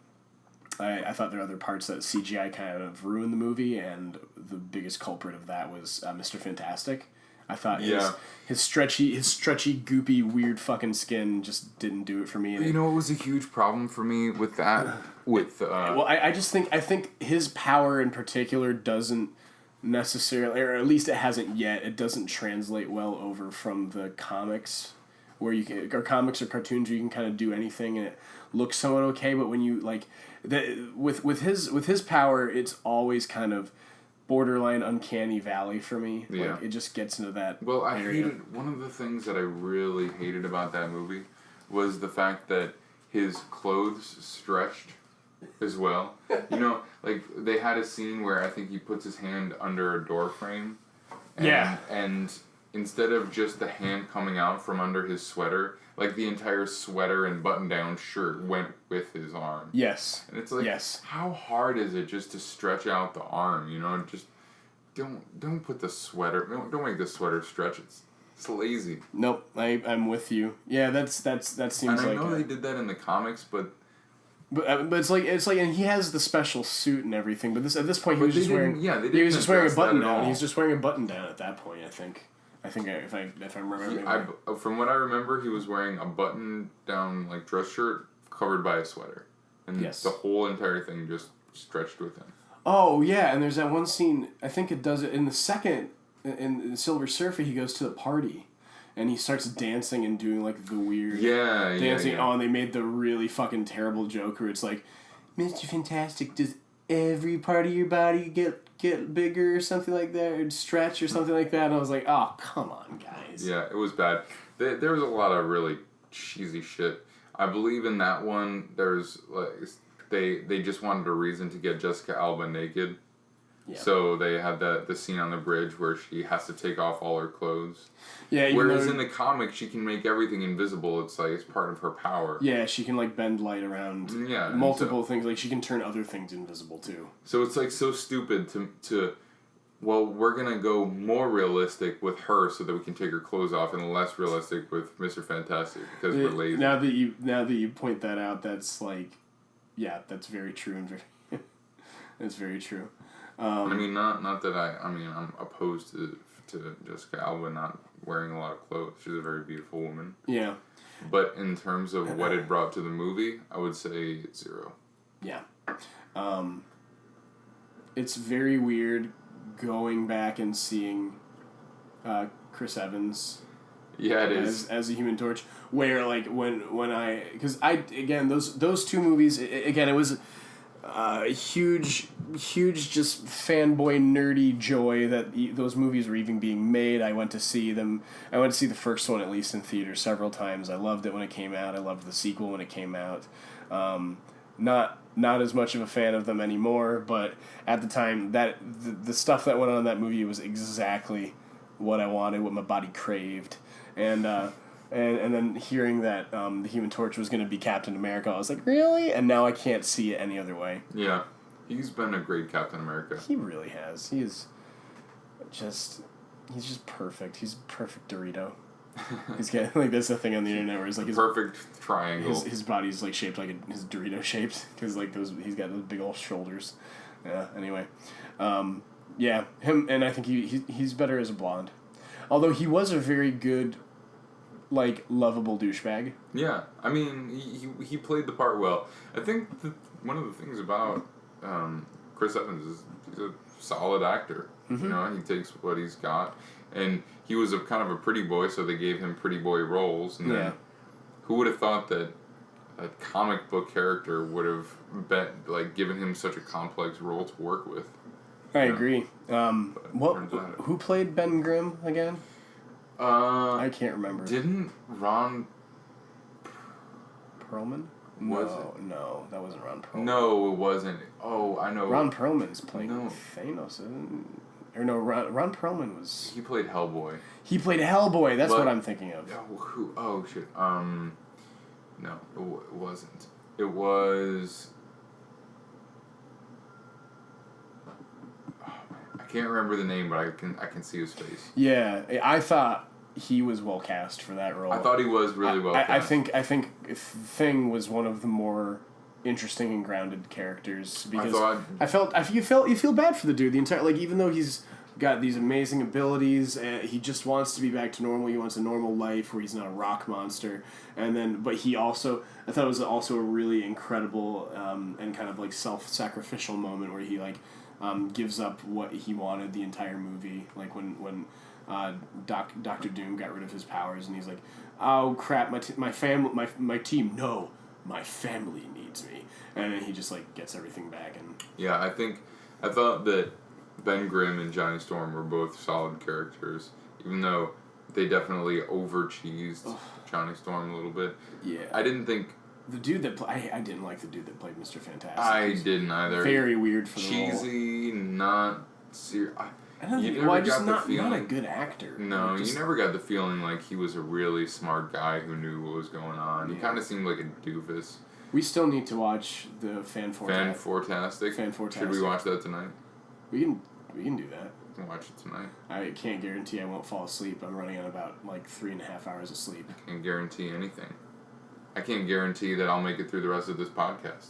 I thought there were other parts that CGI kind of ruined the movie, and the biggest culprit of that was Mr. Fantastic. I thought his stretchy, goopy, weird fucking skin just didn't do it for me. And it was a huge problem for me with that. I think his power in particular doesn't necessarily, or at least it hasn't yet. It doesn't translate well over from the comics, or comics or cartoons where you can kind of do anything and it looks somewhat okay. But when you with his power, it's always kind of borderline uncanny valley for me. Yeah. It just gets into that. Well, I hated one of the things that I really hated about that movie was the fact that his clothes stretched as well. They had a scene where I think he puts his hand under a door frame. And instead of just the hand coming out from under his sweater, the entire sweater and button-down shirt went with his arm. Yes. And it's how hard is it just to stretch out the arm, Just don't put the sweater, don't make the sweater stretch. It's lazy. Nope, I'm with you. Yeah, that seems like... And I know they did that in the comics, but it's like, and he has the special suit and everything. But at this point, he was just wearing a button down. He's just wearing a button down at that point. I think if I remember. From what I remember, he was wearing a button down dress shirt covered by a sweater, and the whole entire thing just stretched with him. Oh yeah, and there's that one scene. I think it does it in the second in Silver Surfer, he goes to the party, and he starts dancing and doing like the weird dancing. Yeah. Oh, and they made the really fucking terrible joke where it's like, Mr. Fantastic, does every part of your body get bigger or something like that, or stretch or something like that? And I was like, oh, come on, guys. Yeah, it was bad. There was a lot of really cheesy shit. I believe in that one, there's like they just wanted a reason to get Jessica Alba naked. Yeah. So they had the scene on the bridge where she has to take off all her clothes. Yeah. Whereas in the comic, she can make everything invisible. It's like it's part of her power. Yeah, she can like bend light around. Yeah. Multiple things. Like she can turn other things invisible too. So it's like so stupid to well, we're gonna go more realistic with her so that we can take her clothes off, and less realistic with Mr. Fantastic because we're lazy. Now that you point that out, that's like, yeah, that's very true and very. That's very true. I mean, not that I'm opposed to Jessica Alba not wearing a lot of clothes. She's a very beautiful woman. Yeah. But in terms of what it brought to the movie, I would say 0. Yeah. It's very weird going back and seeing Chris Evans. Yeah, it is. As a Human Torch, where like when I, because again those two movies, again it was huge just fanboy nerdy joy that those movies were even being made. I went to see them. I went to see the first one at least in theater several times. I loved it when it came out. I loved the sequel when it came out. Not as much of a fan of them anymore, but at the time that the stuff that went on in that movie was exactly what I wanted, what my body craved, and then hearing that the Human Torch was going to be Captain America, I was like, really? And now I can't see it any other way. Yeah, he's been a great Captain America. He really has. He's just perfect. He's perfect Dorito. He's got like that's the thing on the internet where it's like his perfect triangle. His body's like shaped like his Dorito shaped because like he's got those big old shoulders. Yeah. Anyway, yeah, him, and I think he's better as a blonde, although he was a very good, like, lovable douchebag. Yeah, I mean he played the part well. I think one of the things about Chris Evans is he's a solid actor. Mm-hmm. You know, he takes what he's got. And he was a kind of a pretty boy, so they gave him pretty boy roles. And then, who would have thought that a comic book character would have given him such a complex role to work with? I agree. Who played Ben Grimm again? I can't remember. Didn't Ron Perlman? No, that wasn't Ron Perlman. No, it wasn't. Oh, I know. Ron Perlman's playing Thanos, isn't? Or no, Ron Perlman was... He played Hellboy. He played Hellboy, that's what I'm thinking of. Who? Oh, shit. No, it wasn't. It was... I can't remember the name, but I can see his face. Yeah, I thought he was well cast for that role. I thought he was really well cast. I think Thing was one of the more interesting and grounded characters because you feel bad for the dude the entire, like, even though he's got these amazing abilities, he just wants to be back to normal. He wants a normal life where he's not a rock monster, but he also, I thought it was also a really incredible and kind of like self-sacrificial moment where he like gives up what he wanted the entire movie, like when Dr. Doom got rid of his powers and he's like, oh crap, my team, no, my family needs me, and then he just like gets everything back. And yeah, I thought that Ben Grimm and Johnny Storm were both solid characters, even though they definitely over-cheesed Johnny Storm a little bit. Yeah, I didn't think the dude that I didn't like the dude that played Mr. Fantastic. I didn't either. Very weird for the role. Cheesy, not serious. Not a good actor. No, you never got the feeling like he was a really smart guy who knew what was going on. Yeah. He kind of seemed like a doofus. We still need to watch the Fantastic. Should we watch that tonight? We can do that. We can watch it tonight. I can't guarantee I won't fall asleep. I'm running on about like 3.5 hours of sleep. I can't guarantee anything. I can't guarantee that I'll make it through the rest of this podcast.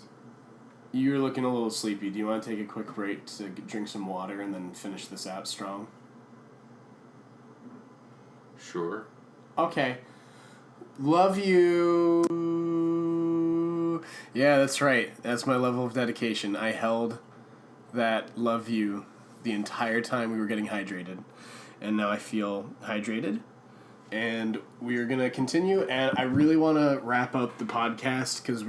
You're looking a little sleepy. Do you want to take a quick break to drink some water and then finish this out strong? Sure. Okay. Love you. Yeah, that's right. That's my level of dedication. I held that love you the entire time we were getting hydrated. and now I feel hydrated. And we're gonna continue, and I really want to wrap up the podcast because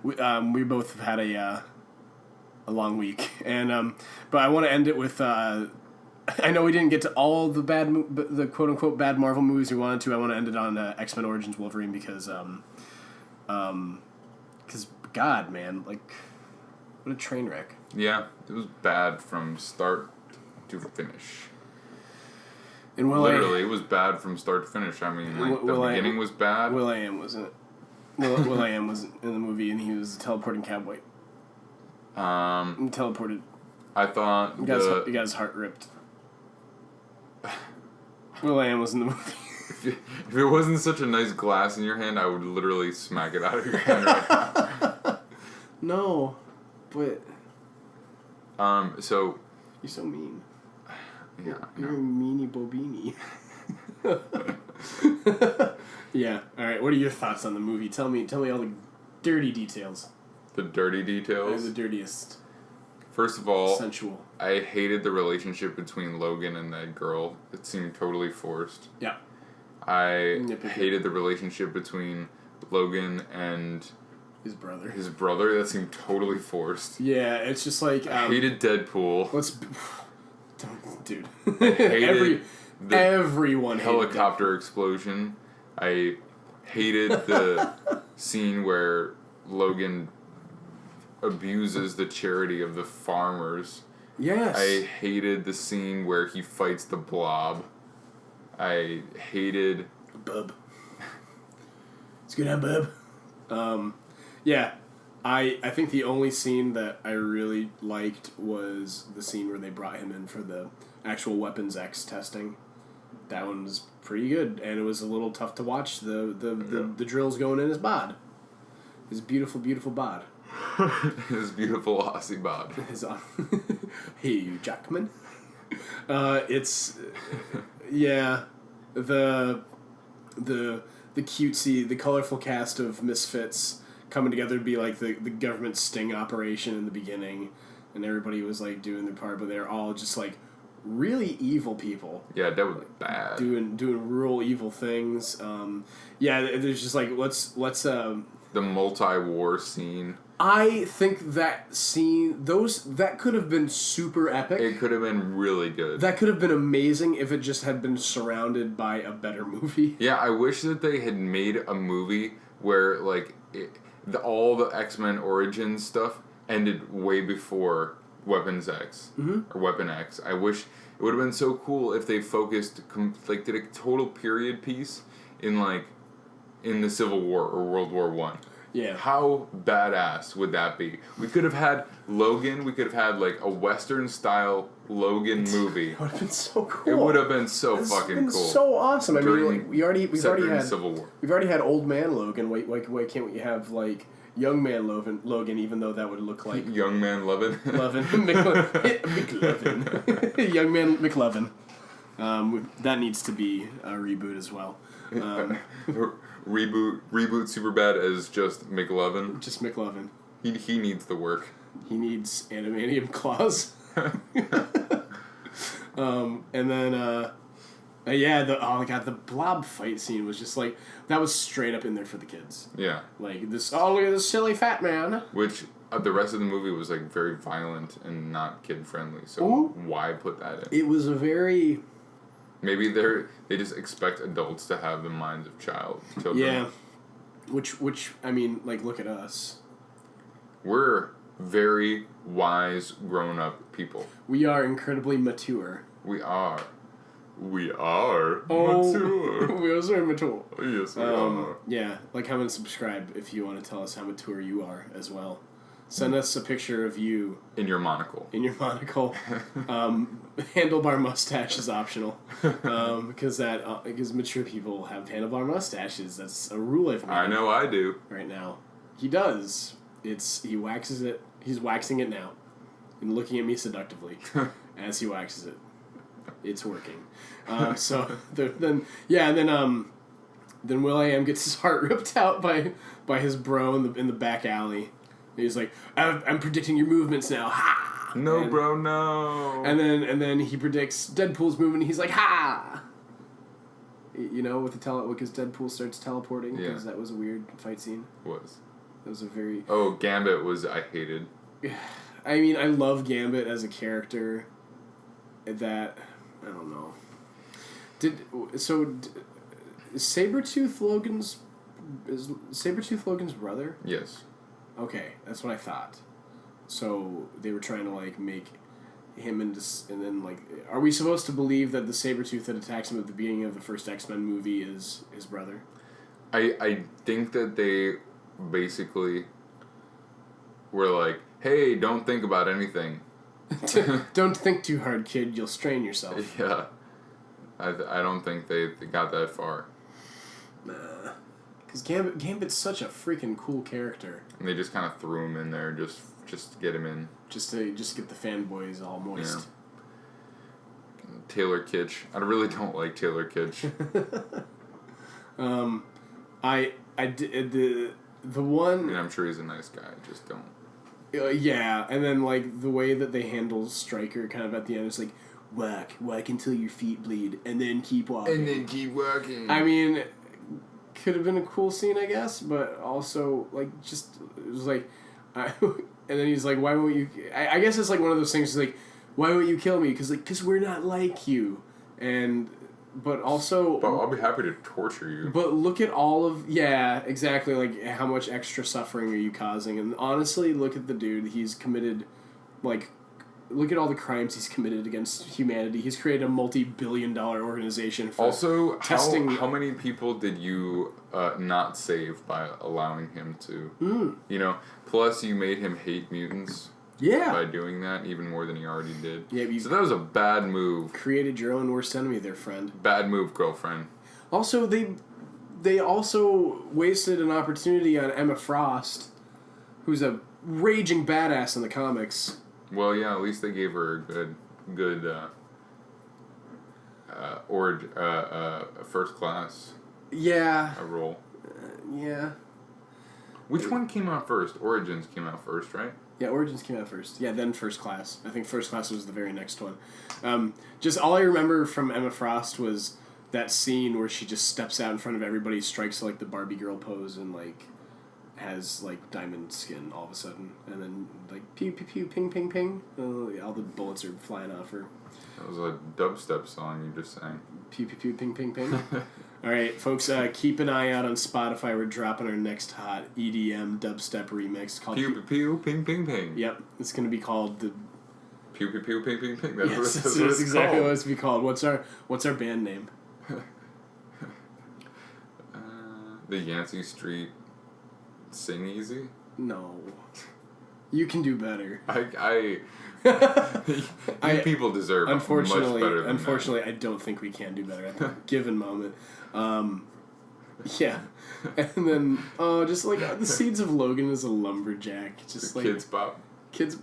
we both have had a long week, and but I want to end it with. I know we didn't get to all the the quote unquote bad Marvel movies we wanted to. I want to end it on X-Men Origins Wolverine because God, man, like, what a train wreck. Yeah, it was bad from start to finish. And Literally, it was bad from start to finish. I mean, like, the beginning was bad. Will.i.am wasn't. Will.i.am was in the movie, and he was a teleporting cowboy. He teleported. I thought he got his heart ripped. Will.i.am was in the movie. If it wasn't such a nice glass in your hand, I would literally smack it out of your hand right now. No, but... So... You're so mean. Yeah. You're a meanie bobini. Yeah. All right. What are your thoughts on the movie? Tell me all the dirty details. The dirty details? The dirtiest. First of all, sensual. I hated the relationship between Logan and that girl. It seemed totally forced. Yeah. I hated the relationship between Logan and his brother. That seemed totally forced. Yeah, it's just like... I hated Deadpool. Dude. I hated everyone helicopter explosion. I hated the scene where Logan abuses the charity of the farmers. Yes. I hated the scene where he fights the Blob. I hated... Bub. It's good, Bub. Yeah. I think the only scene that I really liked was the scene where they brought him in for the actual Weapons X testing. That one was pretty good, and it was a little tough to watch the drills going in his bod. His beautiful, beautiful bod. His beautiful Aussie bod. Hey, Jackman. It's yeah, the cutesy, the colorful cast of misfits coming together to be like the government sting operation in the beginning, and everybody was like doing their part, but they're all just like really evil people. Yeah, that was bad. Doing real evil things. Yeah, there's just like let's the multi-war scene. I think that scene, that could have been super epic. It could have been really good. That could have been amazing if it just had been surrounded by a better movie. Yeah, I wish that they had made a movie where like all the X-Men Origins stuff ended way before Weapons X or Weapon X. I wish it would have been so cool if they focused did a total period piece in the Civil War or World War I. Yeah. How badass would that be? We could have had Logan. We could have had like a Western style Logan movie. It would have been so cool. It would have been so fucking cool. So awesome. I mean, like, we've already had Civil War. We've already had old man Logan. Why can't we have like young man Logan? Even though that would look like young man Lovin. McLovin. Young man McLovin. That needs to be a reboot as well. Reboot Superbad as just McLovin. Just McLovin. He needs the work. He needs adamantium claws. And then the blob fight scene was just like that was straight up in there for the kids. Yeah. Like this. Oh, look at this silly fat man. Which the rest of the movie was like very violent and not kid friendly. So why put that in? It was a very. Maybe they just expect adults to have the minds of children. Yeah, which I mean, like, look at us. We're very wise, grown-up people. We are incredibly mature. We are mature. We are so mature. Yes, we are. Yeah, like, comment and subscribe if you want to tell us how mature you are as well. Send us a picture of you. In your monocle. Handlebar mustache is optional. Because mature people have handlebar mustaches. That's a rule I've made. I know I do. Right now. He does. He waxes it. He's waxing it now. And looking at me seductively as he waxes it. It's working. Then Will.i.am gets his heart ripped out by his bro in the back alley. And he's like, I'm predicting your movements now. Ha! No, bro, no. And then he predicts Deadpool's movement. He's like, ha! You know, with the because Deadpool starts teleporting. Yeah. Because that was a weird fight scene. Was. That was a very... Oh, Gambit was... I hated. I mean, I love Gambit as a character. That... I don't know. Is Sabretooth Logan's... Is Sabretooth Logan's brother? Yes. Okay, that's what I thought. So they were trying to, like, make him into... And then, like... Are we supposed to believe that the Sabretooth that attacks him at the beginning of the first X-Men movie is his brother? I think that they basically were like, hey, don't think about anything. Don't think too hard, kid. You'll strain yourself. Yeah. I don't think they got that far. Nah. Because Gambit's such a freaking cool character. And they just kind of threw him in there just to get him in. Just to get the fanboys all moist. Yeah. Taylor Kitsch. I really don't like Taylor Kitsch. The one... I mean, I'm sure he's a nice guy. Just don't. Yeah, and then, like, the way that they handle Stryker kind of at the end is like, whack until your feet bleed, and then keep walking. And then keep walking. I mean, could have been a cool scene, I guess, but also, like, just, it was like, and then he's like, why won't you... I guess it's like one of those things, like, why won't you kill me? Because we're not like you. And... But also... But I'll be happy to torture you. But look at all of... Yeah, exactly. Like, how much extra suffering are you causing? And honestly, look at the dude. He's committed... Like, look at all the crimes he's committed against humanity. He's created a multi-billion-dollar organization for also, testing... how many people did you not save by allowing him to... You know, plus you made him hate mutants... Yeah. By doing that, even more than he already did. Yeah, so that was a bad move. Created your own worst enemy there, friend. Bad move, girlfriend. Also, they also wasted an opportunity on Emma Frost, who's a raging badass in the comics. Well, yeah, at least they gave her a good first class. Yeah. A role. Yeah. Which one came out first? Origins came out first, right? Yeah, Origins came out first. Yeah, then First Class. I think First Class was the very next one. Just all I remember from Emma Frost was that scene where she just steps out in front of everybody, strikes like the Barbie girl pose, and like has like diamond skin all of a sudden, and then like pew pew pew, ping ping ping, all the bullets are flying off her. That was a dubstep song you just sang. Pew pew pew, ping ping ping. All right, folks, keep an eye out on Spotify. We're dropping our next hot EDM dubstep remix called Pew Pew Pew Ping Ping Ping. Yep, it's going to be called the Pew Pew Pew Ping Ping Ping. That's exactly what it's to be called. What's our band name? The Yancey Street Sing Easy? No. You can do better. You people deserve much better than Unfortunately, I don't think we can do better at the given moment. Yeah. And then, just like the Seeds of Logan is a lumberjack. Just the like Kids Bop. Kids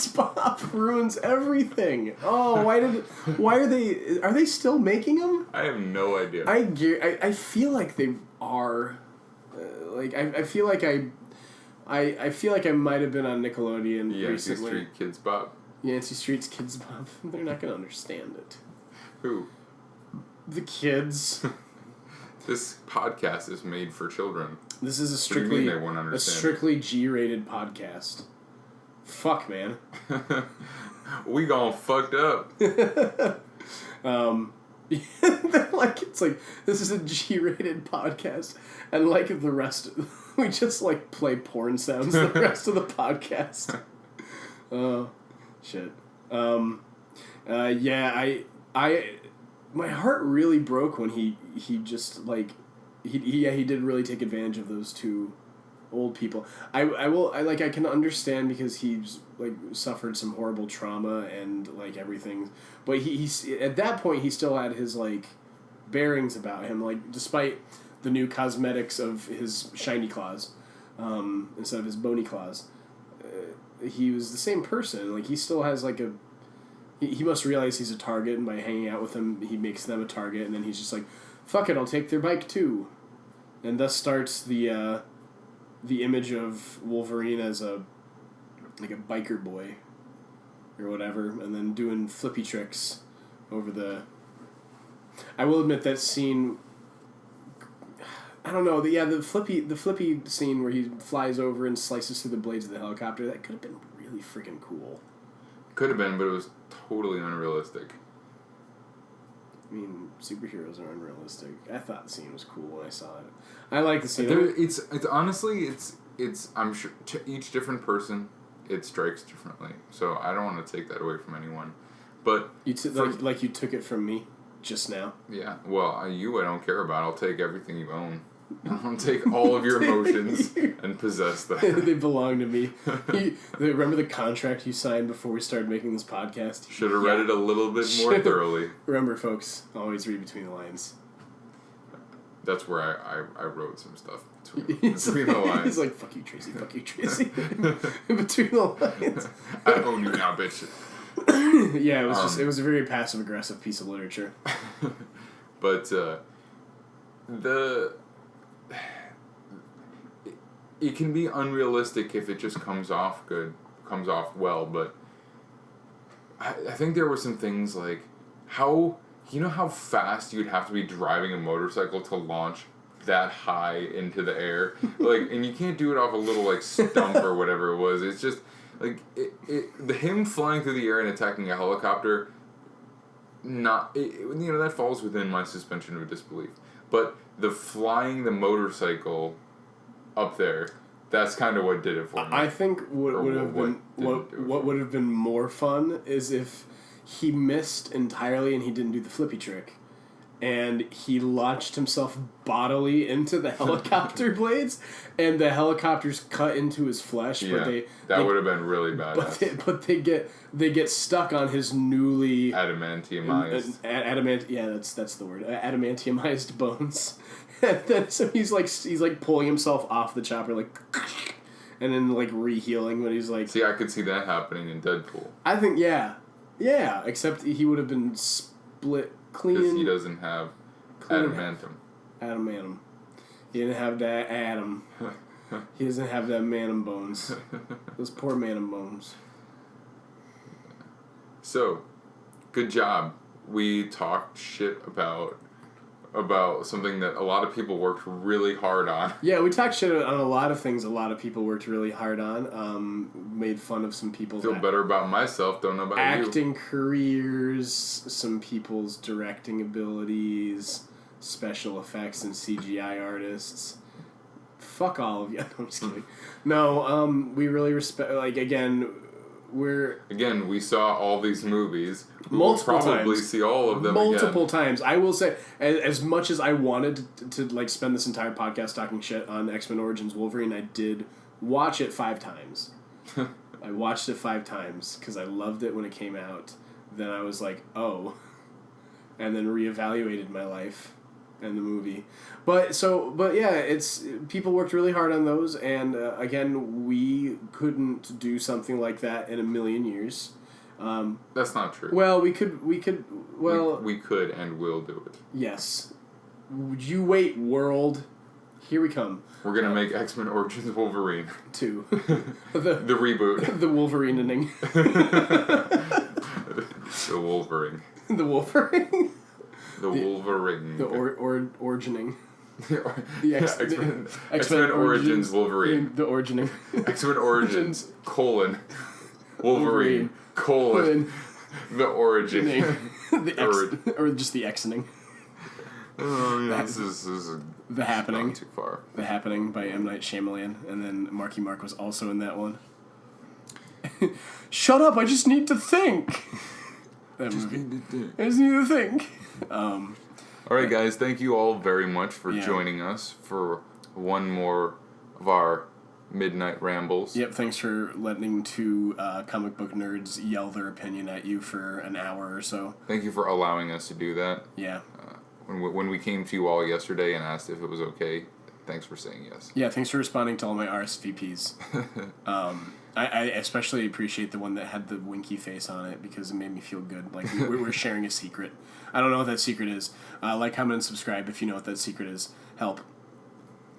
Bop ruins everything. Oh, are they still making them? I have no idea. I feel like they are. I feel like I feel like I might have been on Nickelodeon Yancey recently. Street Kids Bop. Yancey Street's Kids Bop. They're not gonna understand it. Who? The kids. This podcast is made for children. This is What do you mean they won't a understand? strictly G-rated podcast. Fuck, man. We gone fucked up. Like it's like this is a G-rated podcast, and like the rest, we just like play porn sounds the rest of the podcast. Oh, shit. Yeah, I my heart really broke when he just like he did really take advantage of those two old people. I can understand because he's like suffered some horrible trauma and like everything, but he's at that point he still had his like bearings about him, like despite the new cosmetics of his shiny claws instead of his bony claws. He was the same person. Like he still has like he must realize he's a target, and by hanging out with him he makes them a target, and then he's just like, fuck it, I'll take their bike too. And thus starts the image of Wolverine as a biker boy. or whatever, and then doing flippy tricks over the... I will admit that scene... I don't know. The flippy scene where he flies over and slices through the blades of the helicopter, that could have been really freaking cool. Could have been, but it was totally unrealistic. I mean, superheroes are unrealistic. I thought the scene was cool when I saw it. I like the scene. It's honestly, I'm sure to each different person, it strikes differently. So I don't want to take that away from anyone. But you like you took it from me just now. Yeah. Well, I don't care about. I'll take everything you own. I'll take all of your emotions and possess them. They belong to me. Remember the contract you signed before we started making this podcast? Should have read it a little bit more thoroughly. Remember, folks, always read between the lines. That's where I wrote some stuff between the lines. He's like, fuck you, Tracy, fuck you, Tracy. Between the lines. I own you now, bitch. Yeah, it was a very passive-aggressive piece of literature. But, it can be unrealistic if it just comes off well, but I think there were some things like how fast you'd have to be driving a motorcycle to launch that high into the air, like, and you can't do it off a little like stump or whatever it was. It's just like him flying through the air and attacking a helicopter. That falls within my suspension of disbelief, but the flying the motorcycle up there, that's kind of what did it for me. I think what would have been more fun is if he missed entirely and he didn't do the flippy trick, and he launched himself bodily into the helicopter blades, and the helicopters cut into his flesh. Yeah, that would have been really badass. But they get stuck on his newly adamantiumized. That's the word. Adamantiumized bones. And then so he's like pulling himself off the chopper, like, and then like re-healing when he's like. See, I could see that happening in Deadpool. I think yeah, except he would have been split clean. Because he doesn't have adamantium. Adamantium. He didn't have that Adam. He doesn't have that manum bones. Those poor manum bones. So, good job. We talked shit about something that a lot of people worked really hard on. Yeah, we talked shit on a lot of things a lot of people worked really hard on. Made fun of some people's... Feel better about myself, don't know about acting careers, some people's directing abilities, special effects and CGI artists. Fuck all of you. I'm just kidding. No, we really respect... Like, again... we saw all these movies. Multiple we'll probably times. See all of them multiple times. I will say, as much as I wanted to like spend this entire podcast talking shit on X-Men Origins Wolverine, I did watch it 5 times. I watched it 5 times because I loved it when it came out. Then I was like, oh, and then reevaluated my life and the movie. But yeah, it's people worked really hard on those, and again, we couldn't do something like that in a million years. That's not true. Well, we could. Well, we could and will do it. Yes. You wait, world. Here we come. We're gonna make X-Men Origins Wolverine 2. the reboot. The Wolverine-ing. The Wolverine. The Wolverine. The Wolverine. The origining. X-Men Origins Wolverine. The origining. X-Men Origins, Wolverine, the origin. Or just the X-ing. Oh, yeah, this is The Happening. Not too far. The Happening by M. Night Shyamalan, and then Marky Mark was also in that one. Shut up! I just need to think. That movie. I just need to think. All right, guys. Thank you all very much for joining us for one more of our midnight rambles. Yep. Thanks for letting 2 comic book nerds yell their opinion at you for an hour or so. Thank you for allowing us to do that. Yeah. When we came to you all yesterday and asked if it was okay, thanks for saying yes. Yeah, thanks for responding to all my RSVPs. I especially appreciate the one that had the winky face on it because it made me feel good. Like we're sharing a secret. I don't know what that secret is. Like, comment, and subscribe if you know what that secret is. Help.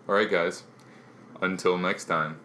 All right, guys. Until next time.